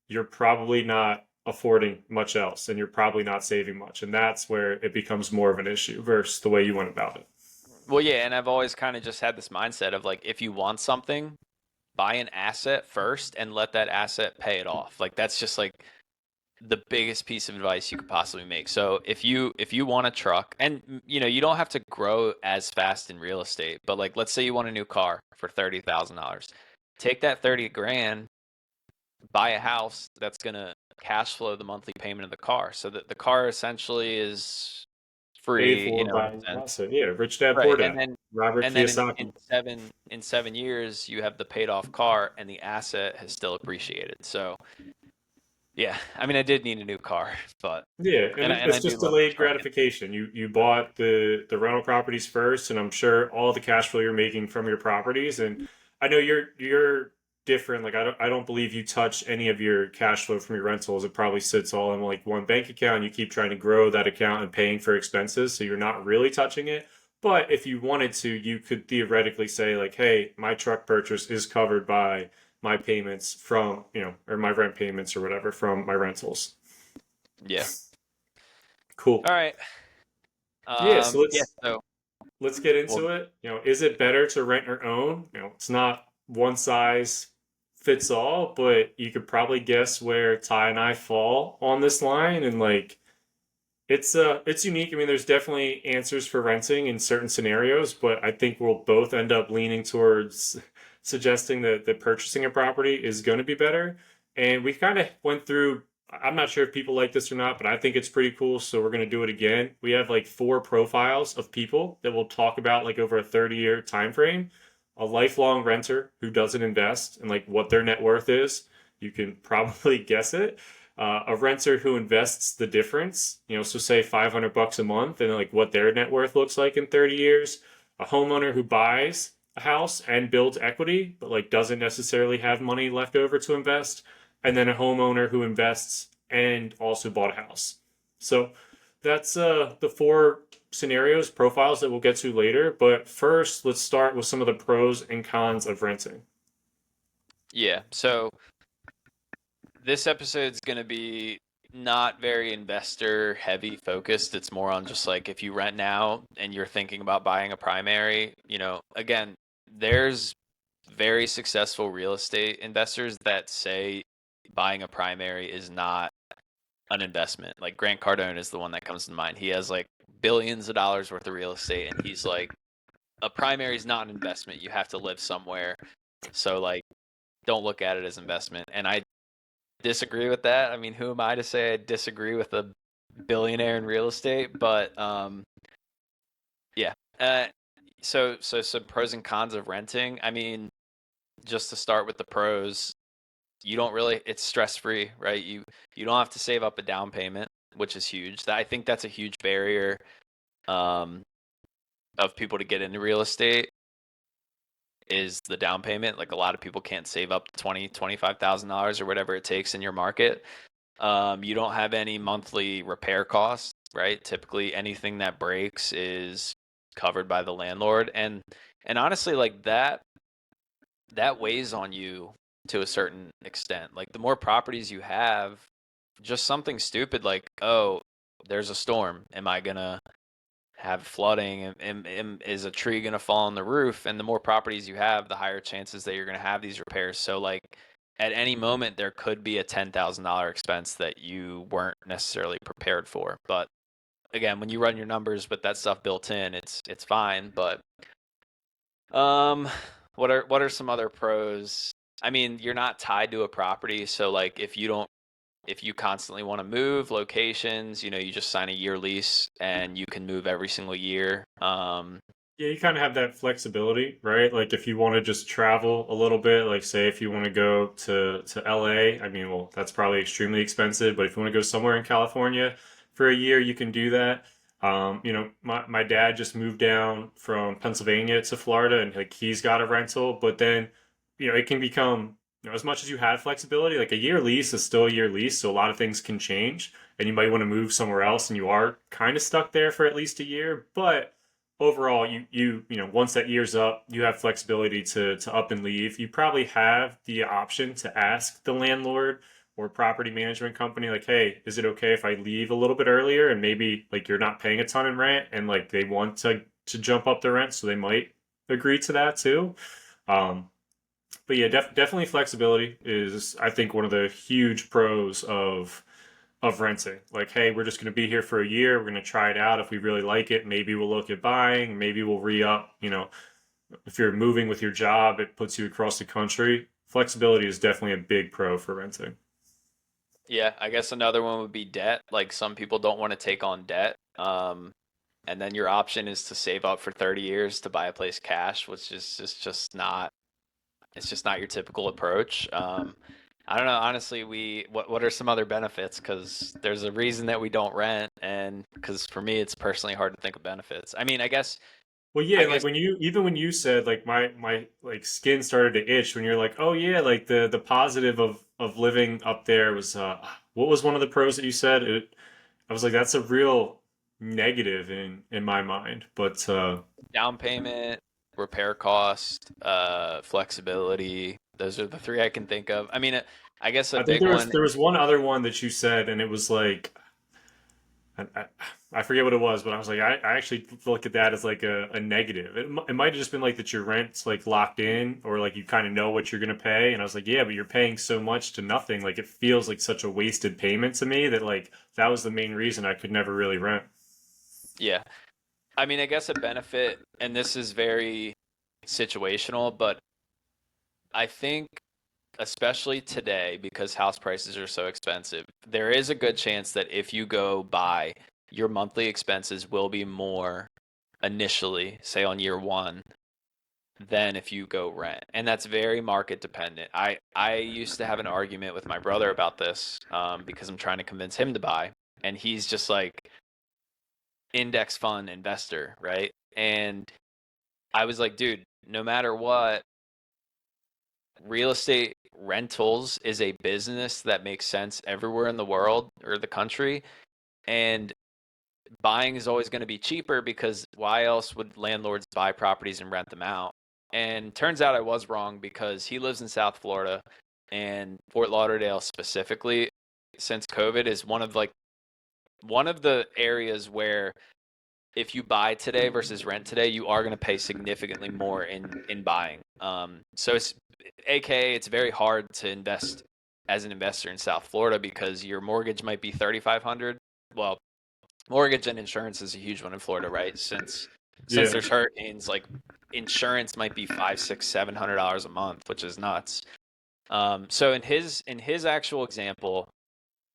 you're probably not affording much else, and you're probably not saving much. And that's where it becomes more of an issue versus the way you went about it. well, yeah, and I've always kind of just had this mindset of like, if you want something, buy an asset first and let that asset pay it off. Like that's just like the biggest piece of advice you could possibly make. So if you want a truck, and you don't have to grow as fast in real estate, but like let's say you want a new car for $30,000. Take that 30 grand, buy a house that's going to cash flow the monthly payment of the car, so that the car essentially is Paid free, for in by a sense. asset. Yeah, rich dad, poor Right. And dad. then Robert and then in Kiyosaki. 7 years you have the paid off car and the asset has still appreciated. So Yeah, I mean, I did need a new car, but Yeah, and and I it's do just love the delayed trucking. gratification. You bought the rental properties first, and I'm sure all the cash flow you're making from your properties. And I know you're different. Like I don't believe you touch any of your cash flow from your rentals. It probably sits all in like one bank account. You keep trying to grow that account and paying for expenses, so you're not really touching it. But if you wanted to, you could theoretically say like, hey, my truck purchase is covered by my payments from, or my rent payments or whatever from my rentals. Yeah. Cool. All right. Yeah, so Yeah. let's So, let's get well, into it. Is it better to rent or own? It's not one size fits all, but you could probably guess where Ty and I fall on this line, and like it's unique. I mean, there's definitely answers for renting in certain scenarios, but I think we'll both end up leaning towards suggesting that purchasing a property is going to be better. And we kind of went through, I'm not sure if people like this or not, but I think it's pretty cool. So we're going to do it again. We have like four profiles of people that we'll talk about like over a 30-year time frame. A lifelong renter who doesn't invest and like what their net worth is. You can probably guess it. A renter who invests the difference, so say $500 a month and like what their net worth looks like in 30 years. A homeowner who buys a house and builds equity, but like doesn't necessarily have money left over to invest. And then a homeowner who invests and also bought a house. So that's the four scenarios, profiles that we'll get to later. But first, let's start with some of the pros and cons of renting. yeah. So this episode's gonna be not very investor heavy focused. It's more on just like if you rent now and you're thinking about buying a primary, again, there's very successful real estate investors that say buying a primary is not an investment. Like Grant Cardone is the one that comes to mind. He has like billions of dollars worth of real estate, and he's like, a primary is not an investment. You have to live somewhere. So like, don't look at it as investment. And I disagree with that. I mean, who am I to say I disagree with a billionaire in real estate? But yeah. So some pros and cons of renting. I mean, just to start with the pros, you don't really it's stress free, right? You don't have to save up a down payment, which is huge. I think that's a huge barrier um, of people to get into real estate is the down payment. Like a lot of people can't save up $25,000 or whatever it takes in your market. You don't have any monthly repair costs, right? Typically, anything that breaks is covered by the landlord, and honestly, like that weighs on you to a certain extent. Like the more properties you have, just something stupid like, oh, there's a storm. Am I gonna have flooding? Is a tree gonna fall on the roof? And the more properties you have, the higher chances that you're gonna have these repairs. So like at any moment there could be a $10,000 expense that you weren't necessarily prepared for. But again, when you run your numbers with that stuff built in, it's fine. But um, what are some other pros? I mean, you're not tied to a property, so like if you constantly want to move locations, you just sign a year lease and you can move every single year. Yeah, you kind of have that flexibility, right? Like if you want to just travel a little bit, like say if you want to go to LA, I mean, well, that's probably extremely expensive, but if you want to go somewhere in California for a year, you can do that. My dad just moved down from Pennsylvania to Florida and like he's got a rental, but then, it can become, as much as you have flexibility, like a year lease is still a year lease, so a lot of things can change and you might want to move somewhere else and you are kind of stuck there for at least a year, but overall once that year's up you have flexibility to up and leave. You probably have the option to ask the landlord or property management company like, hey, is it okay if I leave a little bit earlier, and maybe like you're not paying a ton in rent and like they want to jump up the rent, so they might agree to that too. But yeah, definitely flexibility is, I think, one of the huge pros of renting. Like, hey, we're just going to be here for a year. We're going to try it out. If we really like it, maybe we'll look at buying. Maybe we'll re up. If you're moving with your job, it puts you across the country. Flexibility is definitely a big pro for renting. yeah, I guess another one would be debt. Like some people don't want to take on debt. And then your option is to save up for 30 years to buy a place cash, which is just not it's just not your typical approach. I don't know. Honestly, what are some other benefits? Because there's a reason that we don't rent, and because for me, it's personally hard to think of benefits. I mean, Well, I yeah, like guess when you even when you said like my like skin started to itch when you're like, oh yeah, like the positive of living up there was what was one of the pros that you said? I was like, that's a real negative in my mind. But down payment, repair cost, flexibility. Those are the three I can think of. I mean, I guess a I think big one. there was one other one that you said, and it was like I forget what it was, but I was like, I actually look at that as like a negative. It might have just been like that your rent's like locked in, or like you kind of know what you're gonna pay. And I was like, yeah, but you're paying so much to nothing. Like it feels like such a wasted payment to me that like that was the main reason I could never really rent. Yeah, I mean, I guess a benefit, and this is very situational, but I think especially today because house prices are so expensive, there is a good chance that if you go buy, your monthly expenses will be more initially, say on year one, than if you go rent. And that's very market dependent. I used to have an argument with my brother about this because I'm trying to convince him to buy. And he's just like index fund investor, right? And I was like, dude, no matter what, real estate rentals is a business that makes sense everywhere in the world or the country. And buying is always going to be cheaper because why else would landlords buy properties and rent them out? And turns out I was wrong because he lives in South Florida and Fort Lauderdale specifically since COVID is one of the areas where if you buy today versus rent today, you are going to pay significantly more in buying. So it's AKA it's very hard to invest as an investor in South Florida because your mortgage might be 3,500. Well, mortgage and insurance is a huge one in Florida, right? Since Yeah. there's hurricanes, like insurance might be five, six, $700 a month, which is nuts. So in his actual example,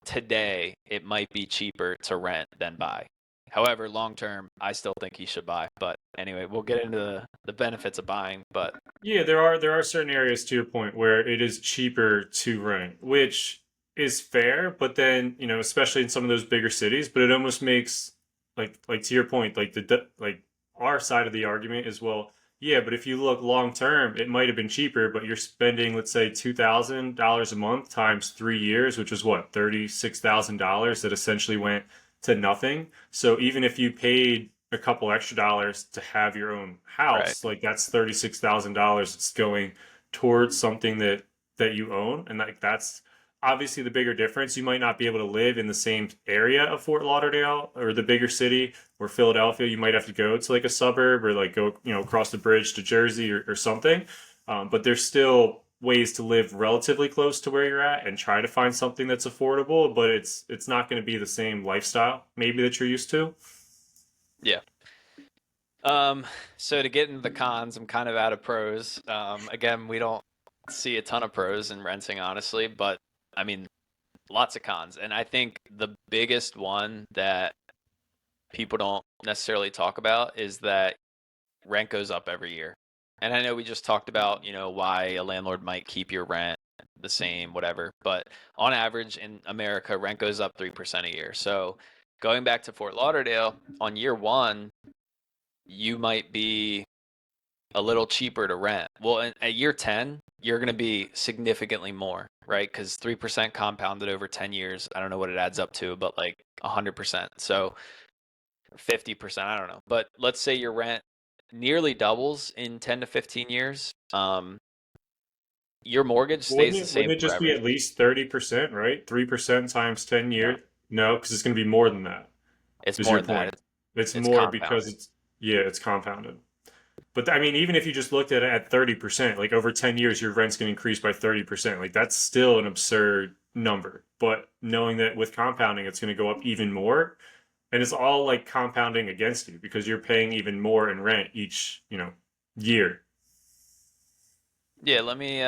today it might be cheaper to rent than buy. However, long term, I still think he should buy. But anyway, we'll get into the benefits of buying. But Yeah, there are certain areas to your point where it is cheaper to rent, which is fair, but then, you know, especially in some of those bigger cities, but it almost makes like to your point, like like our side of the argument is well, yeah, but if you look long term, it might have been cheaper, but you're spending, let's say, $2,000 a month times 3 years, which is what, $36,000 that essentially went to nothing. So even if you paid a couple extra dollars to have your own right, house, like that's $36,000. It's going towards something that you own, and like that's obviously the bigger difference. You might not be able to live in the same area of Fort Lauderdale or the bigger city or Philadelphia. You might have to go to like a suburb or like go, you know, across the bridge to Jersey or something. But there's still ways to live relatively close to where you're at and try to find something that's affordable, but it's not going to be the same lifestyle maybe that you're used to. yeah. Um, so to get into the cons, I'm kind of out of pros. Again, we don't see a ton of pros in renting, honestly, but I mean, lots of cons. And I think the biggest one that people don't necessarily talk about is that rent goes up every year. And I know we just talked about, you know, why a landlord might keep your rent the same, whatever. But on average in America, rent goes up 3% a year. So going back to Fort Lauderdale, on year one, you might be a little cheaper to rent. Well, at year 10, you're going to be significantly more, right? Because 3% compounded over 10 years. I don't know what it adds up to, but like 100%. So 50%, I don't know. But let's say your rent nearly doubles in 10 to 15 years. Your mortgage stays the Wouldn't same it just be forever. at least 30%, right? 3% times 10 No, years? No, because it's going to be more than that, it's is more your than that. point. It's It's more because compounded. it's, yeah, it's compounded. But I mean, even if you just looked at it at 30%, like over 10 years, your rent's going to increase by 30%. Like that's still an absurd number. But knowing that with compounding, it's going to go up even more. And it's all like compounding against you because you're paying even more in rent each, you know, year. Yeah, let me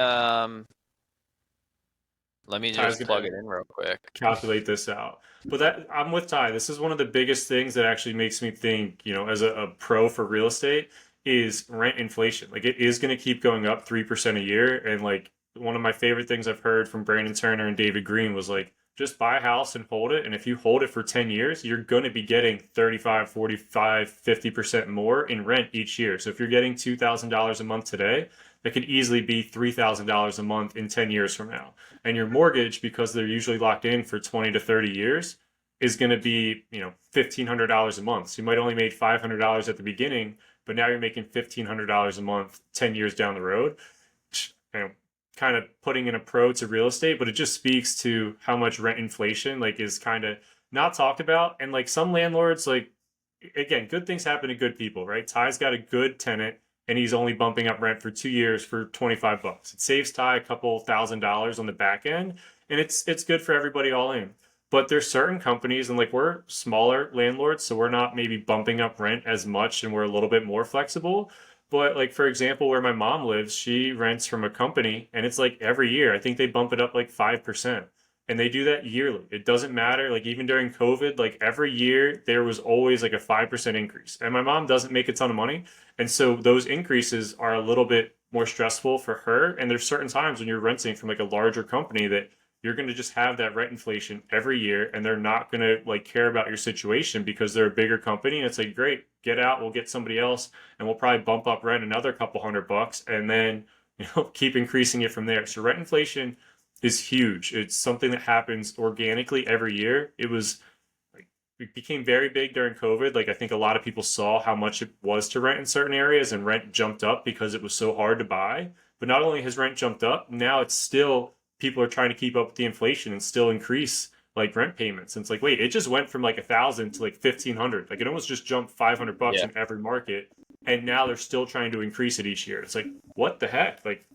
Ty's just going plug to it in real quick. calculate this out. But that I'm with Ty. This is one of the biggest things that actually makes me think, you know, as a pro for real estate is rent inflation. Like it is going to keep going up 3% a year, and like one of my favorite things I've heard from Brandon Turner and David Green was like, just buy a house and hold it. And if you hold it for 10 years, you're going to be getting 35, 45, 50% more in rent each year. So if you're getting $2,000 a month today, that could easily be $3,000 a month in 10 years from now. And your mortgage, because they're usually locked in for 20 to 30 years, is going to be, $1,500 a month. So you might only made $500 at the beginning, but now you're making $1,500 a month 10 years down the road. You know, kind of putting in a pro to real estate, but it just speaks to how much rent inflation like is kind of not talked about. And like some landlords, like again, good things happen to good people, right? Ty's got a good tenant and he's only bumping up rent for 2 years for 25 bucks. It saves Ty a couple $1,000s on the back end, and it's good for everybody all in. But there's certain companies, and like we're smaller landlords, so we're not maybe bumping up rent as much and we're a little bit more flexible. But like for example, where my mom lives, she rents from a company and it's like every year, I think they bump it up like 5%. And they do that yearly. It doesn't matter. Like even during COVID, like every year there was always like a 5% increase. And my mom doesn't make a ton of money. And so those increases are a little bit more stressful for her. And there's certain times when you're renting from like a larger company that you're going to just have that rent inflation every year and they're not going to like care about your situation because they're a bigger company. And it's like, great, get out, we'll get somebody else and we'll probably bump up rent another couple $100 and then, keep increasing it from there. So rent inflation is huge. It's something that happens organically every year. It became very big during COVID. Like I think a lot of people saw how much it was to rent in certain areas and rent jumped up because it was so hard to buy. But not only has rent jumped up, now it's still people are trying to keep up with the inflation and still increase like rent payments. And it's like, wait, it just went from like 1,000 to like 1,500. Like it almost just jumped $500 Yeah. in every market. And now they're still trying to increase it each year. It's like, what the heck? Like,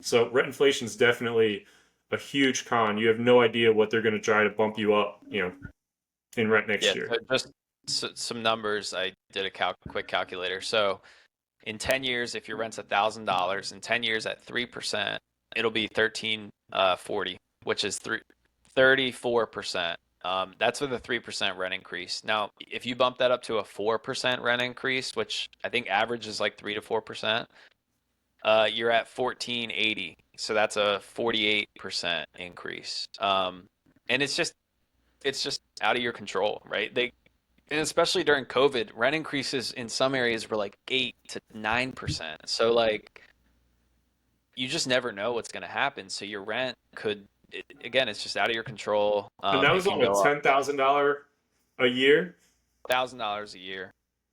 so rent inflation is definitely a huge con. You have no idea what they're going to try to bump you up, in rent Yeah. next year. So just some numbers. I did a quick calculator. So in 10 years, if your rent's $1,000, in 10 years at 3%, it'll be 1340, which is 34%. That's with a 3% rent increase. Now, if you bump that up to a 4% rent increase, which I think average is like 3 to 4%, you're at 1480. So that's a 48% increase. And it's just out of your control, right? And especially during COVID, rent increases in some areas were like 8 to 9%. So like you just never know what's going to happen. So your rent again, it's just out of your control. And that It was can on a go up $10,000 a year. $1,000 a year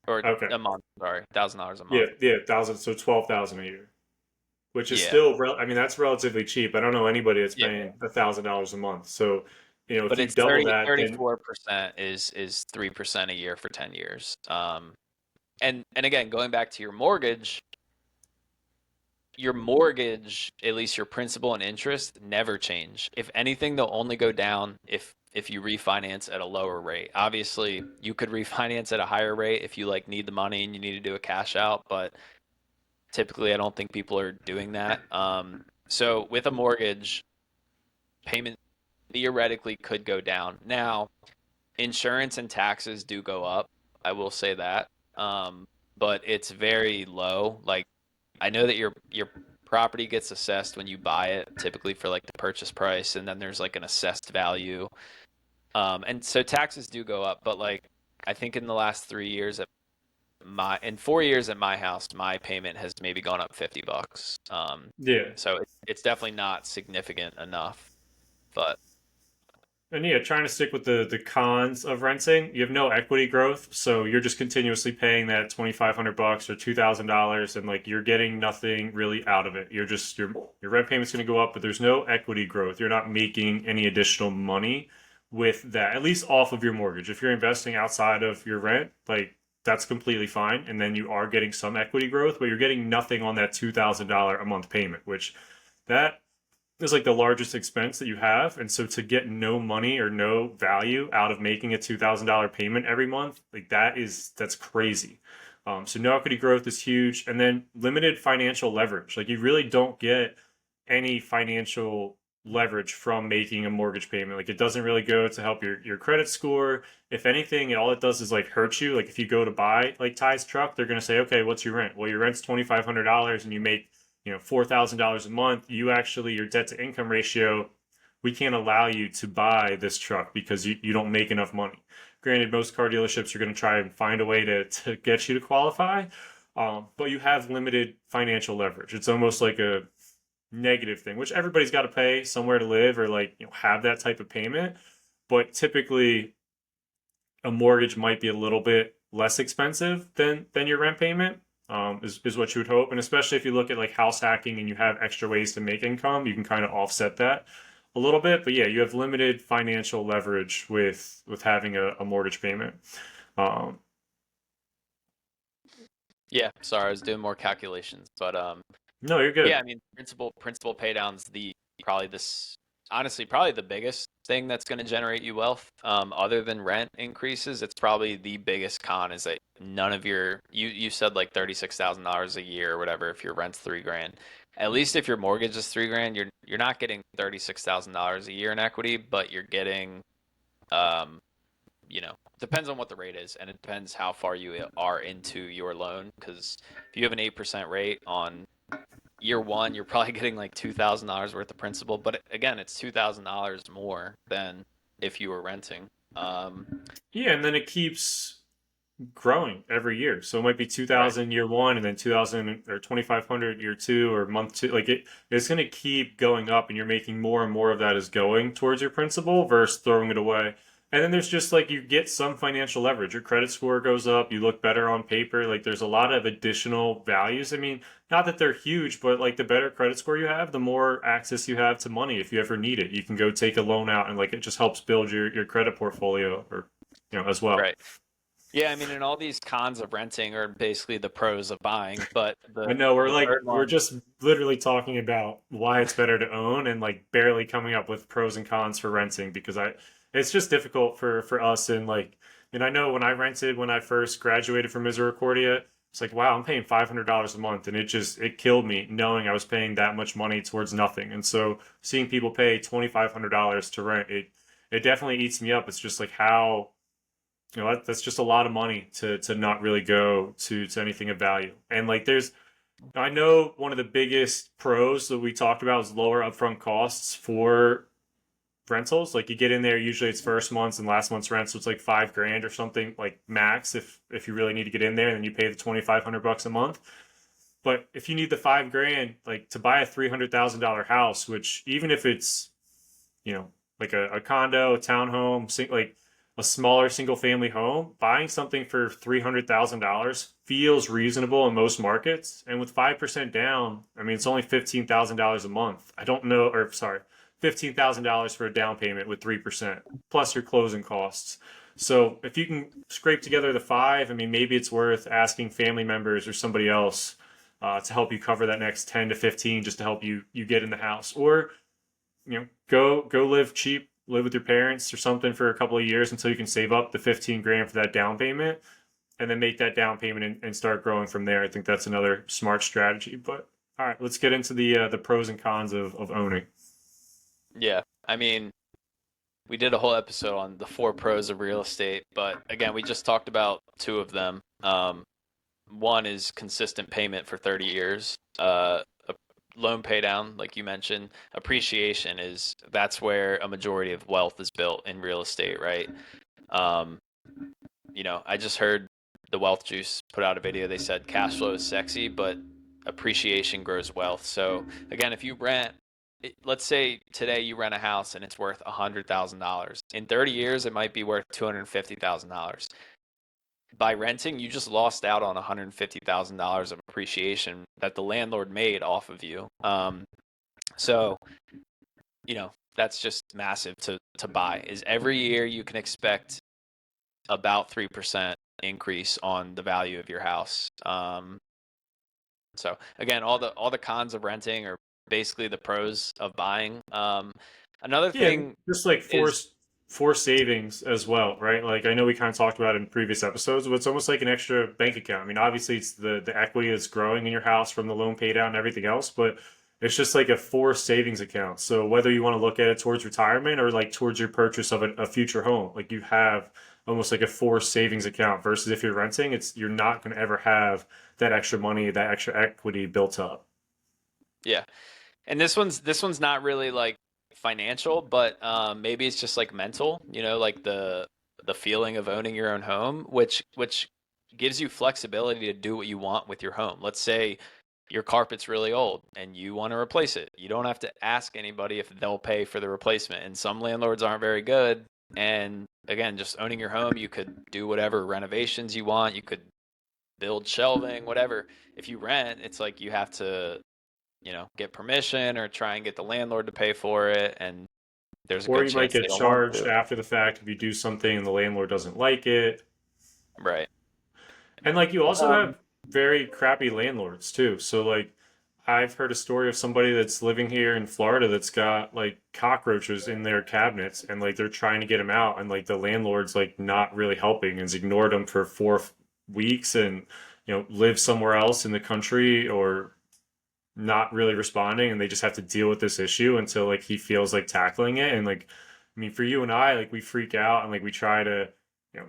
or Okay. a month. Sorry, $1,000 a Yeah, month. yeah, thousand, so 12,000 a year, which is Yeah, still, I mean, that's relatively cheap. I don't know anybody that's yeah. paying $1,000 a month. So, if But you it's double 30, that, then 34% is 3% a year for 10 years. And again, going back to your mortgage, at least your principal and interest, never change. If anything, they'll only go down if you refinance at a lower rate. Obviously, you could refinance at a higher rate if you like need the money and you need to do a cash out, but typically I don't think people are doing that. So with a mortgage, payment theoretically could go down. Now, insurance and taxes do go up. I will say that. But it's very low. Like I know that your property gets assessed when you buy it, typically for like the purchase price, and then there's like an assessed value. And so taxes do go up, but like I think in the last 3 years in 4 years at my house, my payment has maybe gone up $50. yeah. So it's definitely not significant enough, but And yeah, trying to stick with the cons of renting, you have no equity growth, so you're just continuously paying that $2,500 or $2,000, and like you're getting nothing really out of it. You're just your rent payment's going to go up, but there's no equity growth. You're not making any additional money with that, at least off of your mortgage. If you're investing outside of your rent, like that's completely fine, and then you are getting some equity growth, but you're getting nothing on that $2,000 a month payment, which that is like the largest expense that you have. And so to get no money or no value out of making a $2,000 payment every month, like that's crazy. So no equity growth is huge. And then limited financial leverage. Like you really don't get any financial leverage from making a mortgage payment. Like it doesn't really go to help your credit score. If anything, all it does is like hurt you. Like if you go to buy like Ty's truck, they're going to say, okay, what's your rent? Well, your rent's $2,500 and you make $4,000 a month, you actually, your debt to income ratio, we can't allow you to buy this truck because you don't make enough money. Granted, most car dealerships are going to try and find a way to get you to qualify, but you have limited financial leverage. It's almost like a negative thing, which everybody's got to pay somewhere to live or like have that type of payment. But typically, a mortgage might be a little bit less expensive than your rent payment. Is what you would hope, and especially if you look at like house hacking and you have extra ways to make income, you can kind of offset that a little bit. But yeah, you have limited financial leverage with having a mortgage payment. Um, Yeah, sorry, I was doing more calculations, but no, you're yeah, good. I mean, principal pay downs the probably this honestly probably the biggest thing that's going to generate you wealth. Other than rent increases, it's probably the biggest con is that none of your you said like $36,000 a year or whatever if your rent's 3 grand. At least if your mortgage is 3 grand, you're not getting $36,000 a year in equity, but you're getting um depends on what the rate is and it depends how far you are into your loan because if you have an 8% rate on year one, you're probably getting like $2,000 worth of principal. But again, it's $2,000 more than if you were renting. Um, Yeah, and then it keeps growing every year. So it might be right. 2000 year one and then 2000 or 2500 year two or month two. Like it's going to keep going up and you're making more and more of that is going towards your principal versus throwing it away. And then there's just like you get some financial leverage. Your credit score goes up. You look better on paper. Like there's a lot of additional values. I mean, not that they're huge, but like the better credit score you have, the more access you have to money if you ever need it. You can go take a loan out and like it just helps build your credit portfolio or as well. Right. Yeah, I mean, and all these cons of renting are basically the pros of buying, but I the know we're the like third we're one, just literally talking about why it's better to own and like barely coming up with pros and cons for renting because I it's just difficult for us and like and I know when I rented when I first graduated from Misericordia, it's like wow, I'm paying $500 a month and it killed me knowing I was paying that much money towards nothing. And so seeing people pay $2,500 to rent, it definitely eats me up. It's just like how that's just a lot of money to not really go to anything of value. And like there's I know one of the biggest pros that we talked about is lower upfront costs for rentals. Like you get in there, usually it's first month's and last month's rent, so it's like 5 grand or something like max if you really need to get in there, and then you pay the $2,500 a month. But if you need the 5 grand, like to buy a $300,000 house, which even if it's you know, like a condo, a townhome, like a smaller single family home, buying something for $300,000 feels reasonable in most markets. And with 5% down, I mean, it's only $15,000 a month. I don't know, or sorry, $15,000 for a down payment with 3% plus your closing costs. So if you can scrape together the five, I mean, maybe it's worth asking family members or somebody else to help you cover that next 10 to 15 just to help you get in the house. Or go live cheap, live with your parents or something for a couple of years until you can save up the 15 grand for that down payment, and then make that down payment and start growing from there. I think that's another smart strategy. But all right, let's get into the pros and cons of owning. yeah. I mean, we did a whole episode on the four pros of real estate, but again, we just talked about two of them. One is consistent payment for 30 years. A loan pay down, like you mentioned, appreciation is that's where a majority of wealth is built in real estate, right? Um, I just heard the Wealth Juice put out a video. They said cash flow is sexy, but appreciation grows wealth. So again, if you rent, let's say today you rent a house and it's worth $100,000. In 30 years, it might be worth $250,000. By renting, you just lost out on $150,000 of appreciation that the landlord made off of you. So, that's just massive to buy. Is every year you can expect about 3% increase on the value of your house. So again, all the cons of renting are basically the pros of buying. Another Yeah, thing just like is force savings as well, right? Like I know we kind of talked about it in previous episodes, but it's almost like an extra bank account. I mean, obviously it's the equity that's growing in your house from the loan pay down and everything else, but it's just like a forced savings account. So whether you want to look at it towards retirement or like towards your purchase of a future home, like you have almost like a forced savings account versus if you're renting, you're not going to ever have that extra money, that extra equity built up. Yeah. And this one's not really like financial, but maybe it's just like mental, like the feeling of owning your own home, which gives you flexibility to do what you want with your home. Let's say your carpet's really old and you want to replace it. You don't have to ask anybody if they'll pay for the replacement. And some landlords aren't very good. And again, just owning your home, you could do whatever renovations you want. You could build shelving, whatever. If you rent, it's like you have to get permission or try and get the landlord to pay for it. And there's a Or good you might chance get they don't want charged to. after the fact if you do something and the landlord doesn't like it. Right. And like you also Um, have very crappy landlords too. So like I've heard a story of somebody that's living here in Florida that's got like cockroaches in their cabinets and like they're trying to get them out and like the landlord's like not really helping and has ignored them for 4 weeks and live somewhere else in the country or not really responding and they just have to deal with this issue until like he feels like tackling it and like I mean for you and I like we freak out and like we try to you know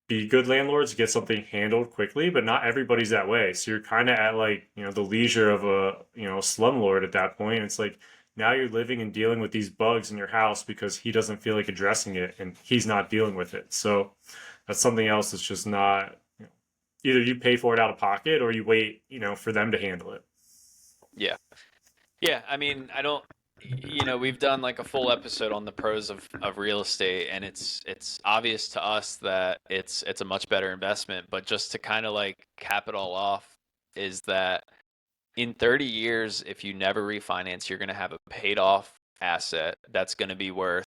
be good landlords, get something handled quickly, but not everybody's that way. So you're kind of at like, the leisure of a, slumlord at that point. It's like now you're living and dealing with these bugs in your house because he doesn't feel like addressing it and he's not dealing with it. So that's something else that's just not, either you pay for it out of pocket or you wait, for them to handle it. yeah. Yeah. I mean, I don't, we've done like a full episode on the pros of real estate, and it's obvious to us that it's a much better investment. But just to kind of like cap it all off, is that in 30 years, if you never refinance, you're going to have a paid off asset that's going to be worth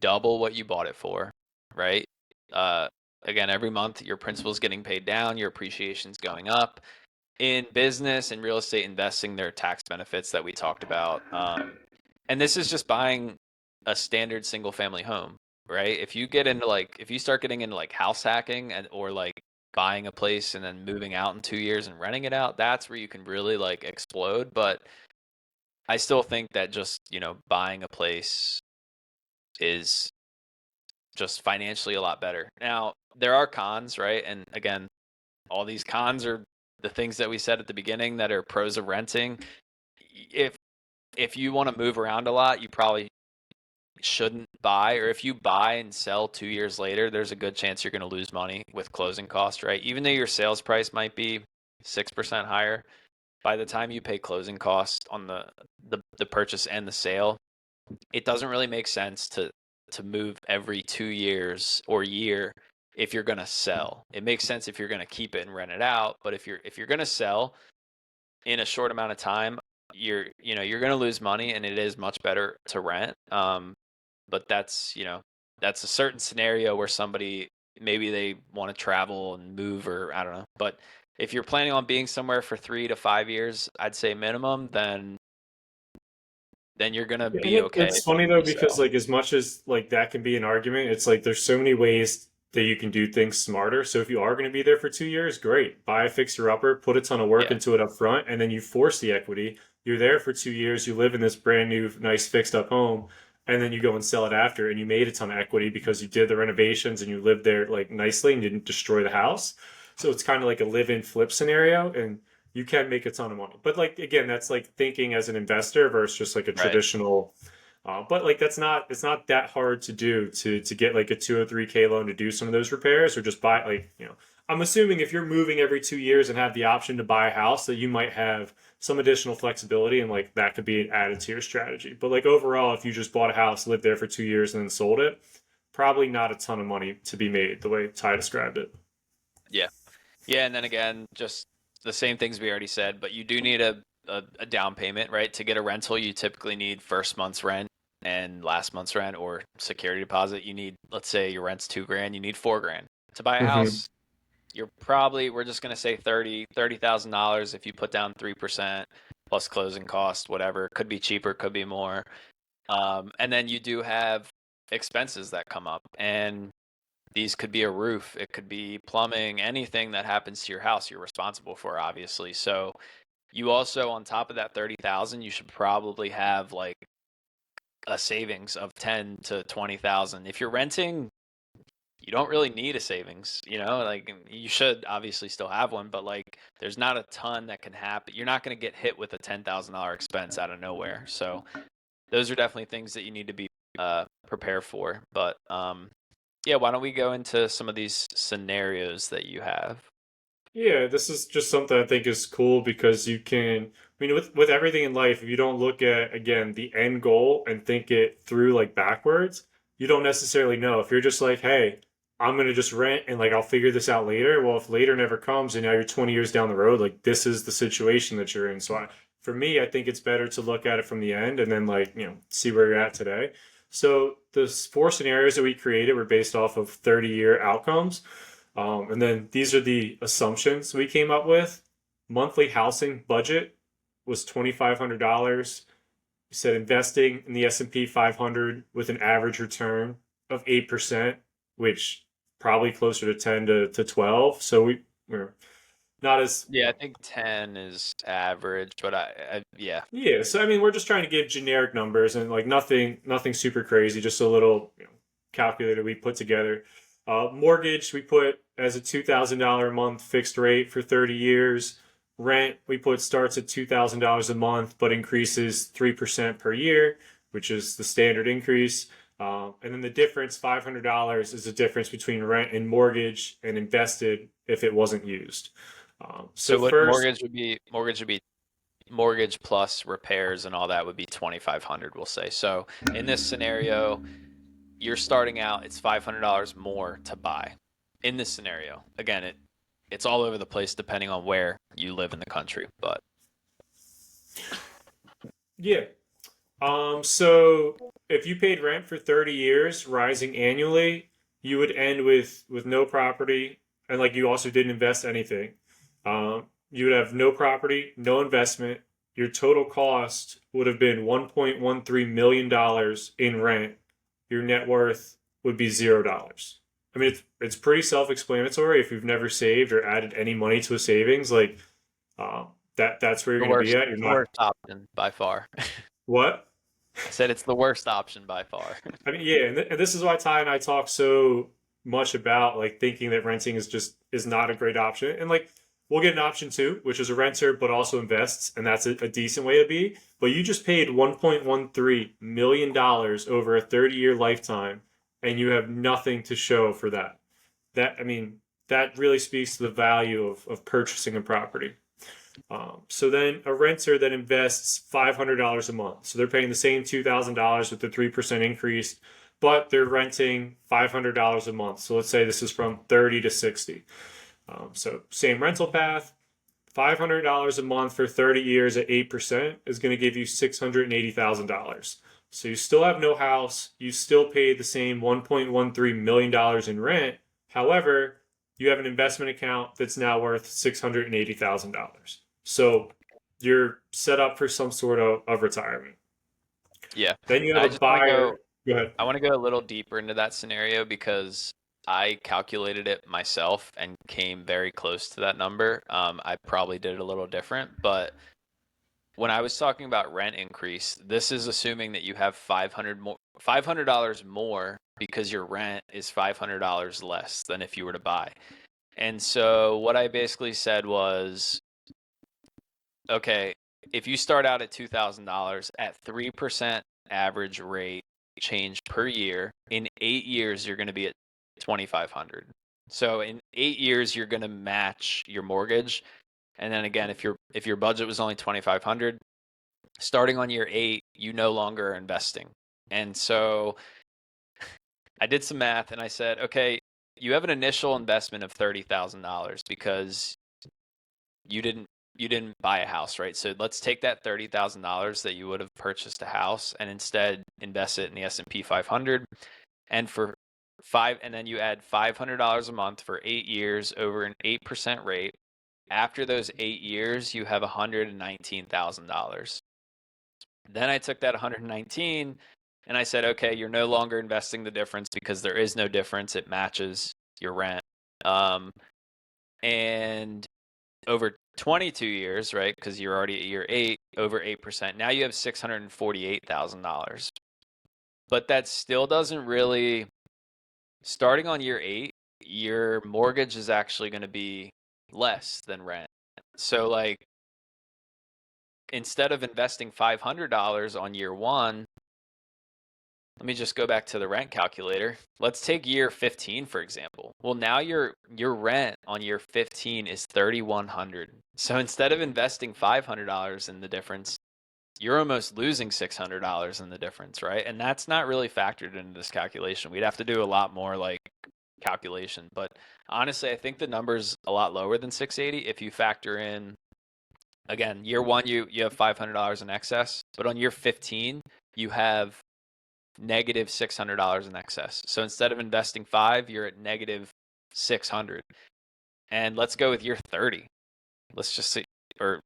double what you bought it for, right? Uh, Again, every month your principal's getting paid down, your appreciation's going up. In business and real estate investing, there are tax benefits that we talked about. And this is just buying a standard single family home, right? If you start getting into like house hacking or like buying a place and then moving out in 2 years and renting it out, that's where you can really like explode. But I still think that just, buying a place is just financially a lot better. Now, there are cons, right? And again, all these cons are the things that we said at the beginning that are pros of renting. If if you want to move around a lot, you probably shouldn't buy, or if you buy and sell 2 years later, there's a good chance you're going to lose money with closing costs, right? Even though your sales price might be 6% higher, by the time you pay closing costs on the purchase and the sale, it doesn't really make sense to move every 2 years or year if you're going to sell. It makes sense if you're going to keep it and rent it out, but if you're going to sell in a short amount of time, you're going to lose money, and it is much better to rent. But that's a certain scenario where somebody, maybe they want to travel and move, or I don't know. But if you're planning on being somewhere for 3 to 5 years, I'd say minimum, then you're gonna And be okay it's if funny though you because sell. like as much as like that can be an argument, it's like there's so many ways that you can do things smarter. So if you are going to be there for 2 years, great. Buy a fixer upper, put a ton of work Yeah, into it up front, and then you force the equity. You're there for 2 years, you live in this brand new, nice fixed up home, and then you go and sell it after, and you made a ton of equity because you did the renovations and you lived there like nicely and didn't destroy the house. So it's kind of like a live-in flip scenario, and you can make a ton of money. But like again, that's like thinking as an investor versus just like a right. traditional. But like that's not it's not that hard to do to get like a 203K loan to do some of those repairs or just buy like I'm assuming if you're moving every 2 years and have the option to buy a house that you might have some additional flexibility and like that could be added to your strategy. But like overall, if you just bought a house, lived there for 2 years and then sold it, probably not a ton of money to be made the way Ty described it. Yeah, yeah, and then again, just the same things we already said, but you do need a down payment, right? To get a rental, you typically need first month's rent and last month's rent or security deposit. You need, let's say your rent's 2 grand, you need 4 grand. To buy a Mm-hmm. house, we're just gonna say $30,000 if you put down 3% plus closing cost, whatever. Could be cheaper, could be more. And then you do have expenses that come up, and these could be a roof, it could be plumbing, anything that happens to your house, you're responsible for, obviously. So you also, on top of that 30,000, you should probably have like a savings of 10 to 20,000. If you're renting, you don't really need a savings, like you should obviously still have one, but like there's not a ton that can happen. You're not going to get hit with a $10,000 expense out of nowhere. So those are definitely things that you need to be prepared for. But yeah, why don't we go into some of these scenarios that you have? Yeah, this is just something I think is cool because you can, I mean, with everything in life, if you don't look at, again, the end goal and think it through like backwards, you don't necessarily know. If you're just like, hey, I'm gonna just rent and like I'll figure this out later. Well, if later never comes and now you're 20 years down the road, like this is the situation that you're in. So for me, I think it's better to look at it from the end and then like, see where you're at today. So the four scenarios that we created were based off of 30-year outcomes. And then these are the assumptions we came up with. Monthly housing budget was $2,500. We said investing in the S&P 500 with an average return of 8%, which probably closer to 10 to 12. So we're not as, Yeah, I think 10 is average, but yeah. yeah. So I mean, we're just trying to give generic numbers and like nothing super crazy, just a little calculator we put together. Mortgage we put as a $2,000 a month fixed rate for 30 years. Rent we put starts at $2,000 a month but increases 3% per year, which is the standard increase. And then the difference, $500, is the difference between rent and mortgage and invested if it wasn't used. So So what first, mortgage plus repairs and all that would be 2,500, we'll say. So in this scenario, you're starting out, it's $500 more to buy. In this scenario, again, it's all over the place depending on where you live in the country, but yeah. So if you paid rent for 30 years, rising annually, you would end with no property, and like you also didn't invest anything. You would have no property, no investment. Your total cost would have been $1.13 million in rent. Your net worth would be $0. I mean, it's pretty self-explanatory. If you've never saved or added any money to a savings, like that's where you're the going to be worst at. You're the not worst option by far. what? I said it's the worst option by far. I mean, yeah, and this is why Ty and I talk so much about like thinking that renting is not a great option, and like we'll get an option too, which is a renter but also invests, and that's a decent way to be. But you just paid $1.13 million over a 30-year lifetime, and you have nothing to show for that. That I mean, that really speaks to the value of purchasing a property. So then a renter that invests $500 a month. So they're paying the same $2,000 with the 3% increase, but they're renting $500 a month. So let's say this is from 30 to 60. So same rental path, $500 a month for 30 years at 8% is going to give you $680,000. So you still have no house. You still paid the same $1.13 million in rent. However, you have an investment account that's now worth $680,000. So you're set up for some sort of retirement. Yeah. Then you And have I a just want to go buyer. Go ahead. I want to go a little deeper into that scenario because I calculated it myself and came very close to that number. I probably did it a little different, but when I was talking about rent increase, this is assuming that you have $500 more because your rent is $500 less than if you were to buy. And so what I basically said was, okay, if you start out at $2,000 at 3% average rate change per year, in 8 years you're going to be at 2,500. So in 8 years you're going to match your mortgage. And then again, if your budget was only 2,500, starting on year 8, you no longer are investing. And so I did some math and I said, okay, you have an initial investment of $30,000 because you didn't buy a house, right? So let's take that $30,000 that you would have purchased a house and instead invest it in the S&P 500, and and then you add $500 a month for 8 years over an 8% rate. After those 8 years, you have $119,000. Then I took that 119 and I said, okay, you're no longer investing the difference because there is no difference. It matches your rent. And over 22 years, right? Because you're already at year 8, over 8%. Now you have $648,000. But that still doesn't really starting on year 8, your mortgage is actually going to be less than rent. So like instead of investing $500 on year 1, let me just go back to the rent calculator. Let's take year 15 for example. Well, now your rent on year 15 is 3,100. So instead of investing $500 in the difference, you're almost losing $600 in the difference, right? And that's not really factored into this calculation. We'd have to do a lot more like calculation, but honestly, I think the number's a lot lower than 680 if you factor in, again, year 1 you have $500 in excess, but on year 15 you have negative $600 in excess. So instead of investing 5, you're at negative 600. And let's go with year 30. Let's just see, or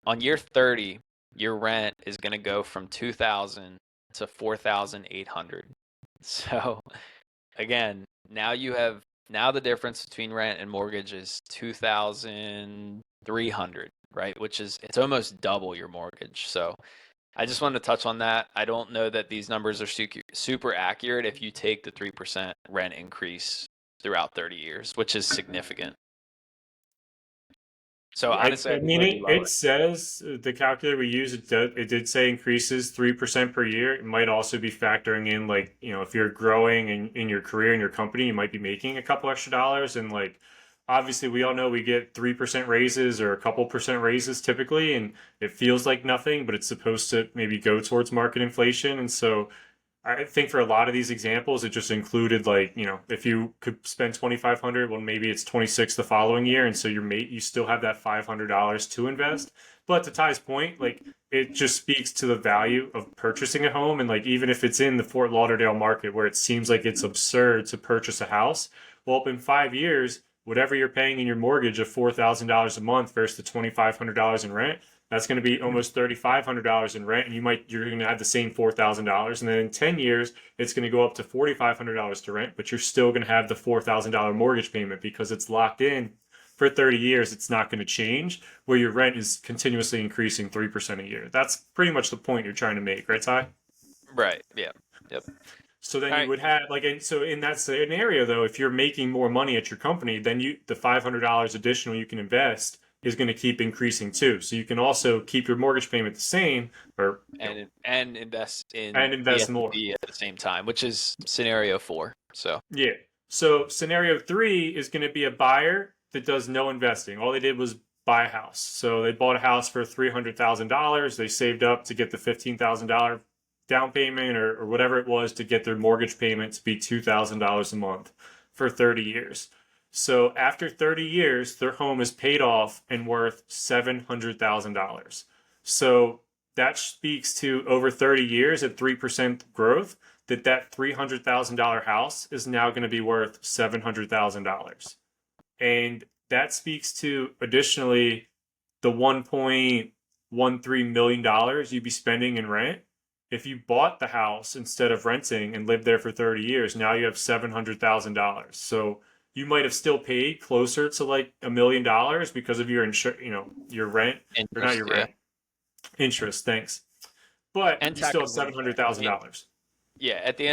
on year 30, your rent is going to go from 2,000 to 4,800. So again, now the difference between rent and mortgage is 2,300, right? Which is, it's almost double your mortgage. So I just wanted to touch on that. I don't know that these numbers are super accurate if you take the 3% rent increase throughout 30 years, which is significant. So honestly, I I think it mean, would be it lower. says the calculator we use, it did say increases 3% per year. It might also be factoring in, like, if you're growing in your career in your company, you might be making a couple extra dollars. And like, obviously, we all know we get 3% raises or a couple percent raises typically, and it feels like nothing, but it's supposed to maybe go towards market inflation. And so I think for a lot of these examples, it just included, like, if you could spend 2,500, well, maybe it's 26 the following year, and so you still have that $500 to invest. But to Ty's point, like, it just speaks to the value of purchasing a home, and like even if it's in the Fort Lauderdale market where it seems like it's absurd to purchase a house, well, in 5 years, whatever you're paying in your mortgage of $4,000 a month versus the $2,500 in rent, that's going to be almost $3,500 in rent, and you're going to have the same $4,000. And then in 10 years, it's going to go up to $4,500 to rent, but you're still going to have the $4,000 mortgage payment because it's locked in for 30 years. It's not going to change, where your rent is continuously increasing 3% a year. That's pretty much the point you're trying to make, right, Ty? Right. Yeah. Yep. So then All you right. would have, like, and so in that scenario though, if you're making more money at your company, then the $500 additional you can invest is going to keep increasing too. So you can also keep your mortgage payment the same, or And invest in and the invest more. S&P at the same time, which is scenario 4. So Yeah. So scenario three is going to be a buyer that does no investing. All they did was buy a house. So they bought a house for $300,000. They saved up to get the $15,000 down payment, or whatever it was, to get their mortgage payment to be $2,000 a month for 30 years. So after 30 years, their home is paid off and worth $700,000. So that speaks to, over 30 years at 3% growth, that $300,000 house is now going to be worth $700,000. And that speaks to, additionally, the $1.13 million you'd be spending in rent. If you bought the house instead of renting and lived there for 30 years, now you have $700,000. So you might have still paid closer to like $1 million because of your rent, or not interest, your yeah. rent, interest. Thanks, but And you still have taxes and seven hundred insurance. I thousand mean, dollars. yeah, at the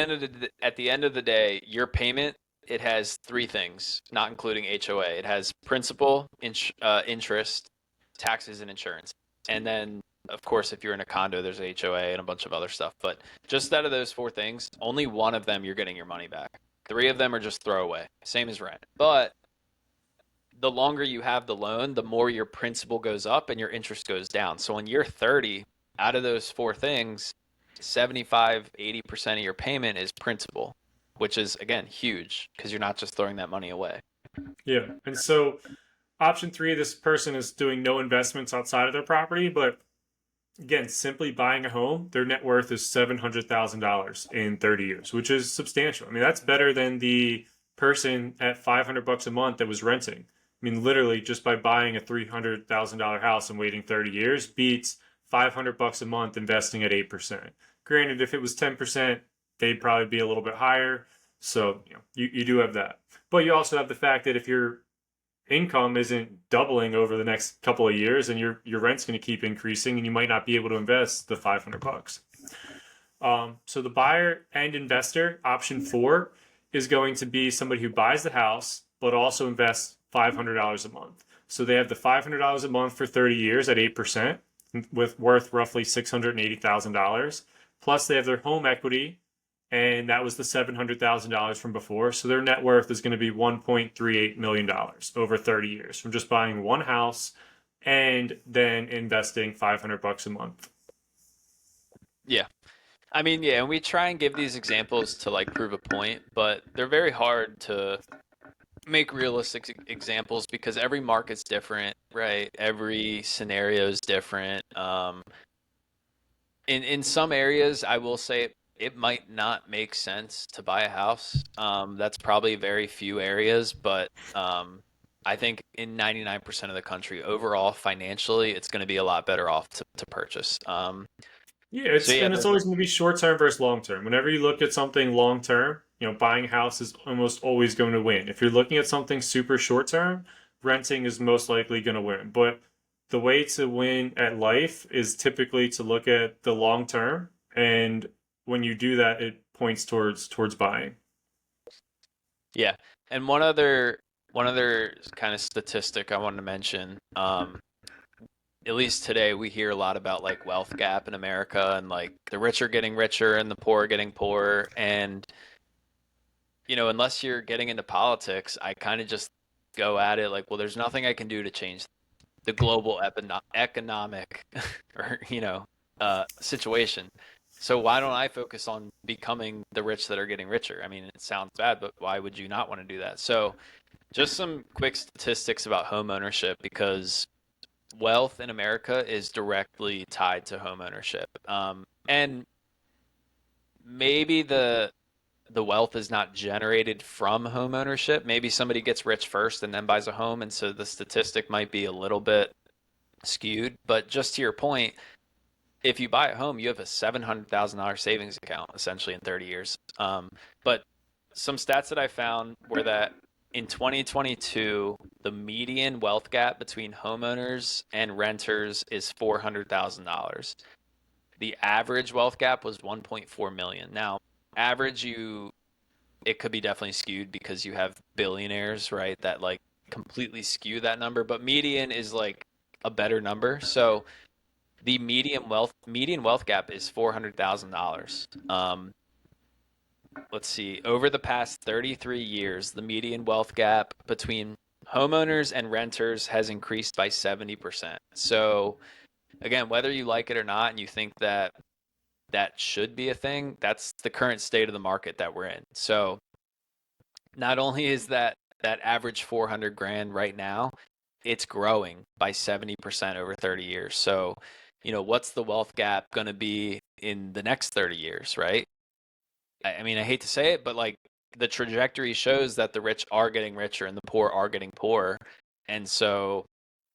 end of the day, your payment, it has 3 things, not including HOA. It has principal, interest, taxes, and insurance. And then, of course, if you're in a condo, there's HOA and a bunch of other stuff. But just out of those 4 things, only one of them you're getting your money back. 3 of them are just throwaway, same as rent. But the longer you have the loan, the more your principal goes up and your interest goes down. So when you're 30, out of those 4 things, 75-80% of your payment is principal, which is, again, huge because you're not just throwing that money away. Yeah, and so option three, this person is doing no investments outside of their property, but again, simply buying a home, their net worth is $700,000 in 30 years, which is substantial. I mean, that's better than the person at $500 a month that was renting. I mean, literally, just by buying a $300,000 house and waiting 30 years beats $500 a month investing at 8%. Granted, if it was 10%, they'd probably be a little bit higher. So, you do have that. But you also have the fact that if your income isn't doubling over the next couple of years, and your rent's going to keep increasing, and you might not be able to invest the $500. So the buyer and investor, option four, is going to be somebody who buys the house but also invests $500 a month. So they have the $500 a month for 30 years at 8%, with worth roughly $680,000. Plus they have their home equity, and that was the $700,000 from before. So their net worth is going to be $1.38 million over 30 years from just buying one house and then investing 500 bucks a month. Yeah. I mean, yeah, and we try and give these examples to like prove a point, but they're very hard to make realistic examples because every market's different, right? Every scenario is different. In some areas, I will say it might not make sense to buy a house. That's probably very few areas, but I think in 99% of the country, overall, financially, it's going to be a lot better off to purchase. Yeah, So yeah, it's those are always going to be short term versus long term. Whenever you look at something long term, buying a house is almost always going to win. If you're looking at something super short term, renting is most likely going to win. But the way to win at life is typically to look at the long term, and when you do that, it points towards buying. yeah. And one other kind of statistic I wanted to mention. At least today we hear a lot about like wealth gap in America and like the rich are getting richer and the poor are getting poorer. And unless you're getting into politics, I kind of just go at it like, well, there's nothing I can do to change the global economic or situation. So why don't I focus on becoming the rich that are getting richer? I mean, it sounds bad, but why would you not want to do that? So just some quick statistics about home ownership because wealth in America is directly tied to home ownership. And maybe the wealth is not generated from home ownership. Maybe somebody gets rich first and then buys a home, and so the statistic might be a little bit skewed. But just to your point, if you buy a home, you have a $700,000 savings account essentially in 30 years. But some stats that I found were that in 2022, the median wealth gap between homeowners and renters is $400,000. The average wealth gap was 1.4 million. Now, average you it could be definitely skewed because you have billionaires, right, that like completely skew that number, but median is like a better number. So the median wealth gap is $400,000. Let's see. Over the past 33 years, the median wealth gap between homeowners and renters has increased by 70%. So again, whether you like it or not, and you think that that should be a thing, that's the current state of the market that we're in. So not only is that average 400 grand right now, it's growing by 70% over 30 years. So, what's the wealth gap going to be in the next 30 years, right? I mean, I hate to say it, but like the trajectory shows that the rich are getting richer and the poor are getting poorer. And so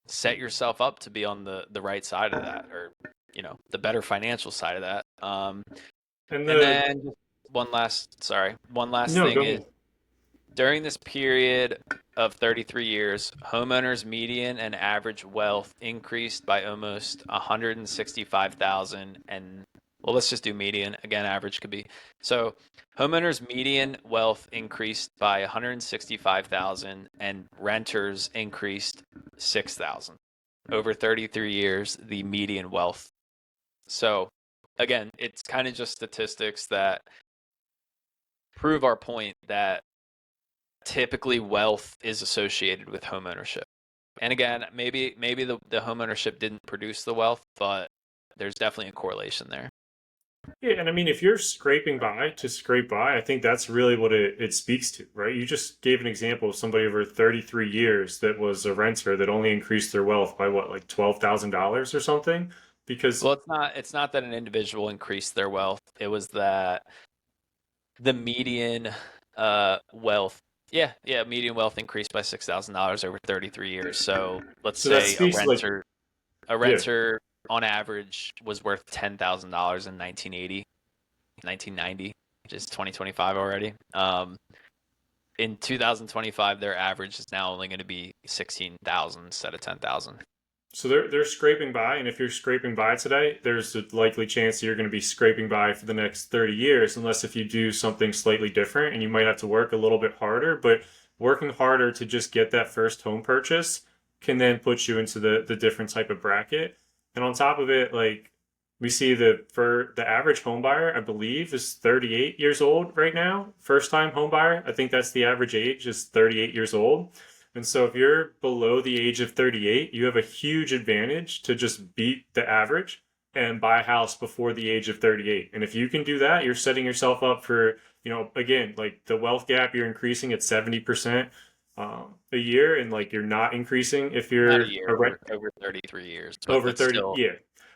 set yourself up to be on the right side of that or, the better financial side of that. And And the then one last no, thing go is ahead. during this period of 33 years, homeowners' median and average wealth increased by almost 165,000 and well, let's just do median. Again, average could be. So, homeowners' median wealth increased by 165,000 and renters increased 6,000. Over 33 years, the median wealth. So, again, it's kind of just statistics that prove our point that typically wealth is associated with home ownership. And again, maybe the home ownership didn't produce the wealth, but there's definitely a correlation there. Yeah, and I mean, if you're scraping by to scrape by, I think that's really what it speaks to, right? You just gave an example of somebody over 33 years that was a renter that only increased their wealth by what, like $12,000 or something? Because Well, it's not that an individual increased their wealth. It was that the median wealth median wealth increased by $6,000 over 33 years. So let's so that say a speaks to like, renter a yeah. renter on average was worth $10,000 in 1980, 1990, which is 2025 already. In 2025, their average is now only going to be 16,000 instead of 10,000. So they're scraping by, and if you're scraping by today, there's a likely chance that you're going to be scraping by for the next 30 years, unless if you do something slightly different, and you might have to work a little bit harder. But working harder to just get that first home purchase can then put you into the different type of bracket. And on top of it, like we see for the average home buyer, I believe, is 38 years old right now. First time home buyer, I think that's the average age is 38 years old. And so if you're below the age of 38, you have a huge advantage to just beat the average and buy a house before the age of 38. And if you can do that, you're setting yourself up for, again, like the wealth gap, you're increasing at 70% a year, and like you're not increasing if Not a you're year, over 33 years, but over that's 30. still Yeah.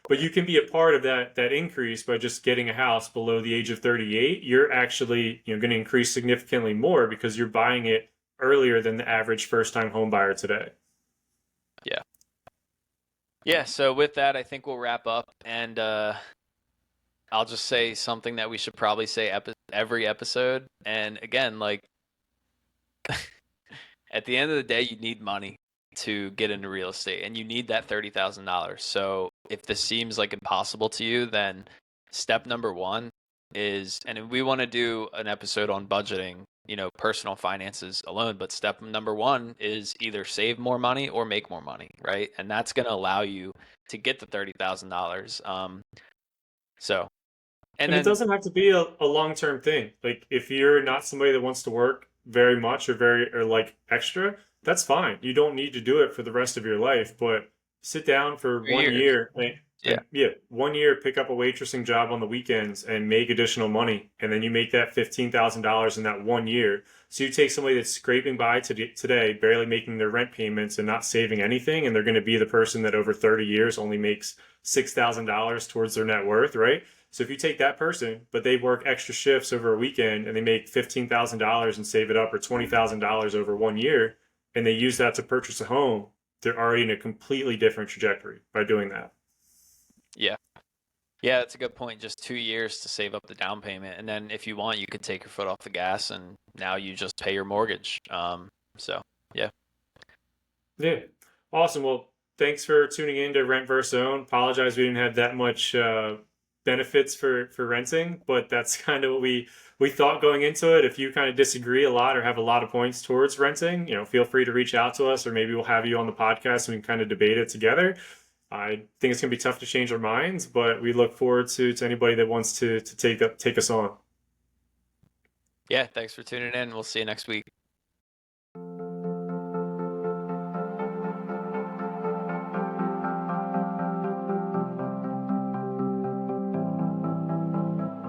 But you can be a part of that increase by just getting a house below the age of 38. You're actually, going to increase significantly more because you're buying it earlier than the average first time home buyer today. yeah. Yeah, so with that, I think we'll wrap up, and I'll just say something that we should probably say every episode. And again, like at the end of the day, you need money to get into real estate, and you need that $30,000. So if this seems like impossible to you, then step number one is, and we want to do an episode on budgeting, personal finances alone, but step number one is either save more money or make more money, right? And that's going to allow you to get the $30,000. So, and And it then doesn't have to be a long term thing. Like if you're not somebody that wants to work very much or like extra, that's fine. You don't need to do it for the rest of your life, but sit down for 2 years. one year Yeah. and yeah, one year pick up a waitressing job on the weekends and make additional money, and then you make that $15,000 in that one year. So you take somebody that's scraping by today, barely making their rent payments and not saving anything, and they're going to be the person that over 30 years only makes $6,000 towards their net worth, right? So if you take that person, but they work extra shifts over a weekend and they make $15,000 and save it up, or $20,000 over one year, and they use that to purchase a home, they're already in a completely different trajectory by doing that. Yeah. Yeah, that's a good point. Just 2 years to save up the down payment, and then if you want, you could take your foot off the gas, and now you just pay your mortgage. So yeah, Yeah. Awesome. Well, thanks for tuning in to Rent versus Own. Apologize we didn't have that much benefits for renting, but that's kind of what we thought going into it. If you kind of disagree a lot or have a lot of points towards renting, feel free to reach out to us, or maybe we'll have you on the podcast and we can kind of debate it together. I think it's going to be tough to change our minds, but we look forward to anybody that wants to take us on. yeah. Thanks for tuning in. We'll see you next week.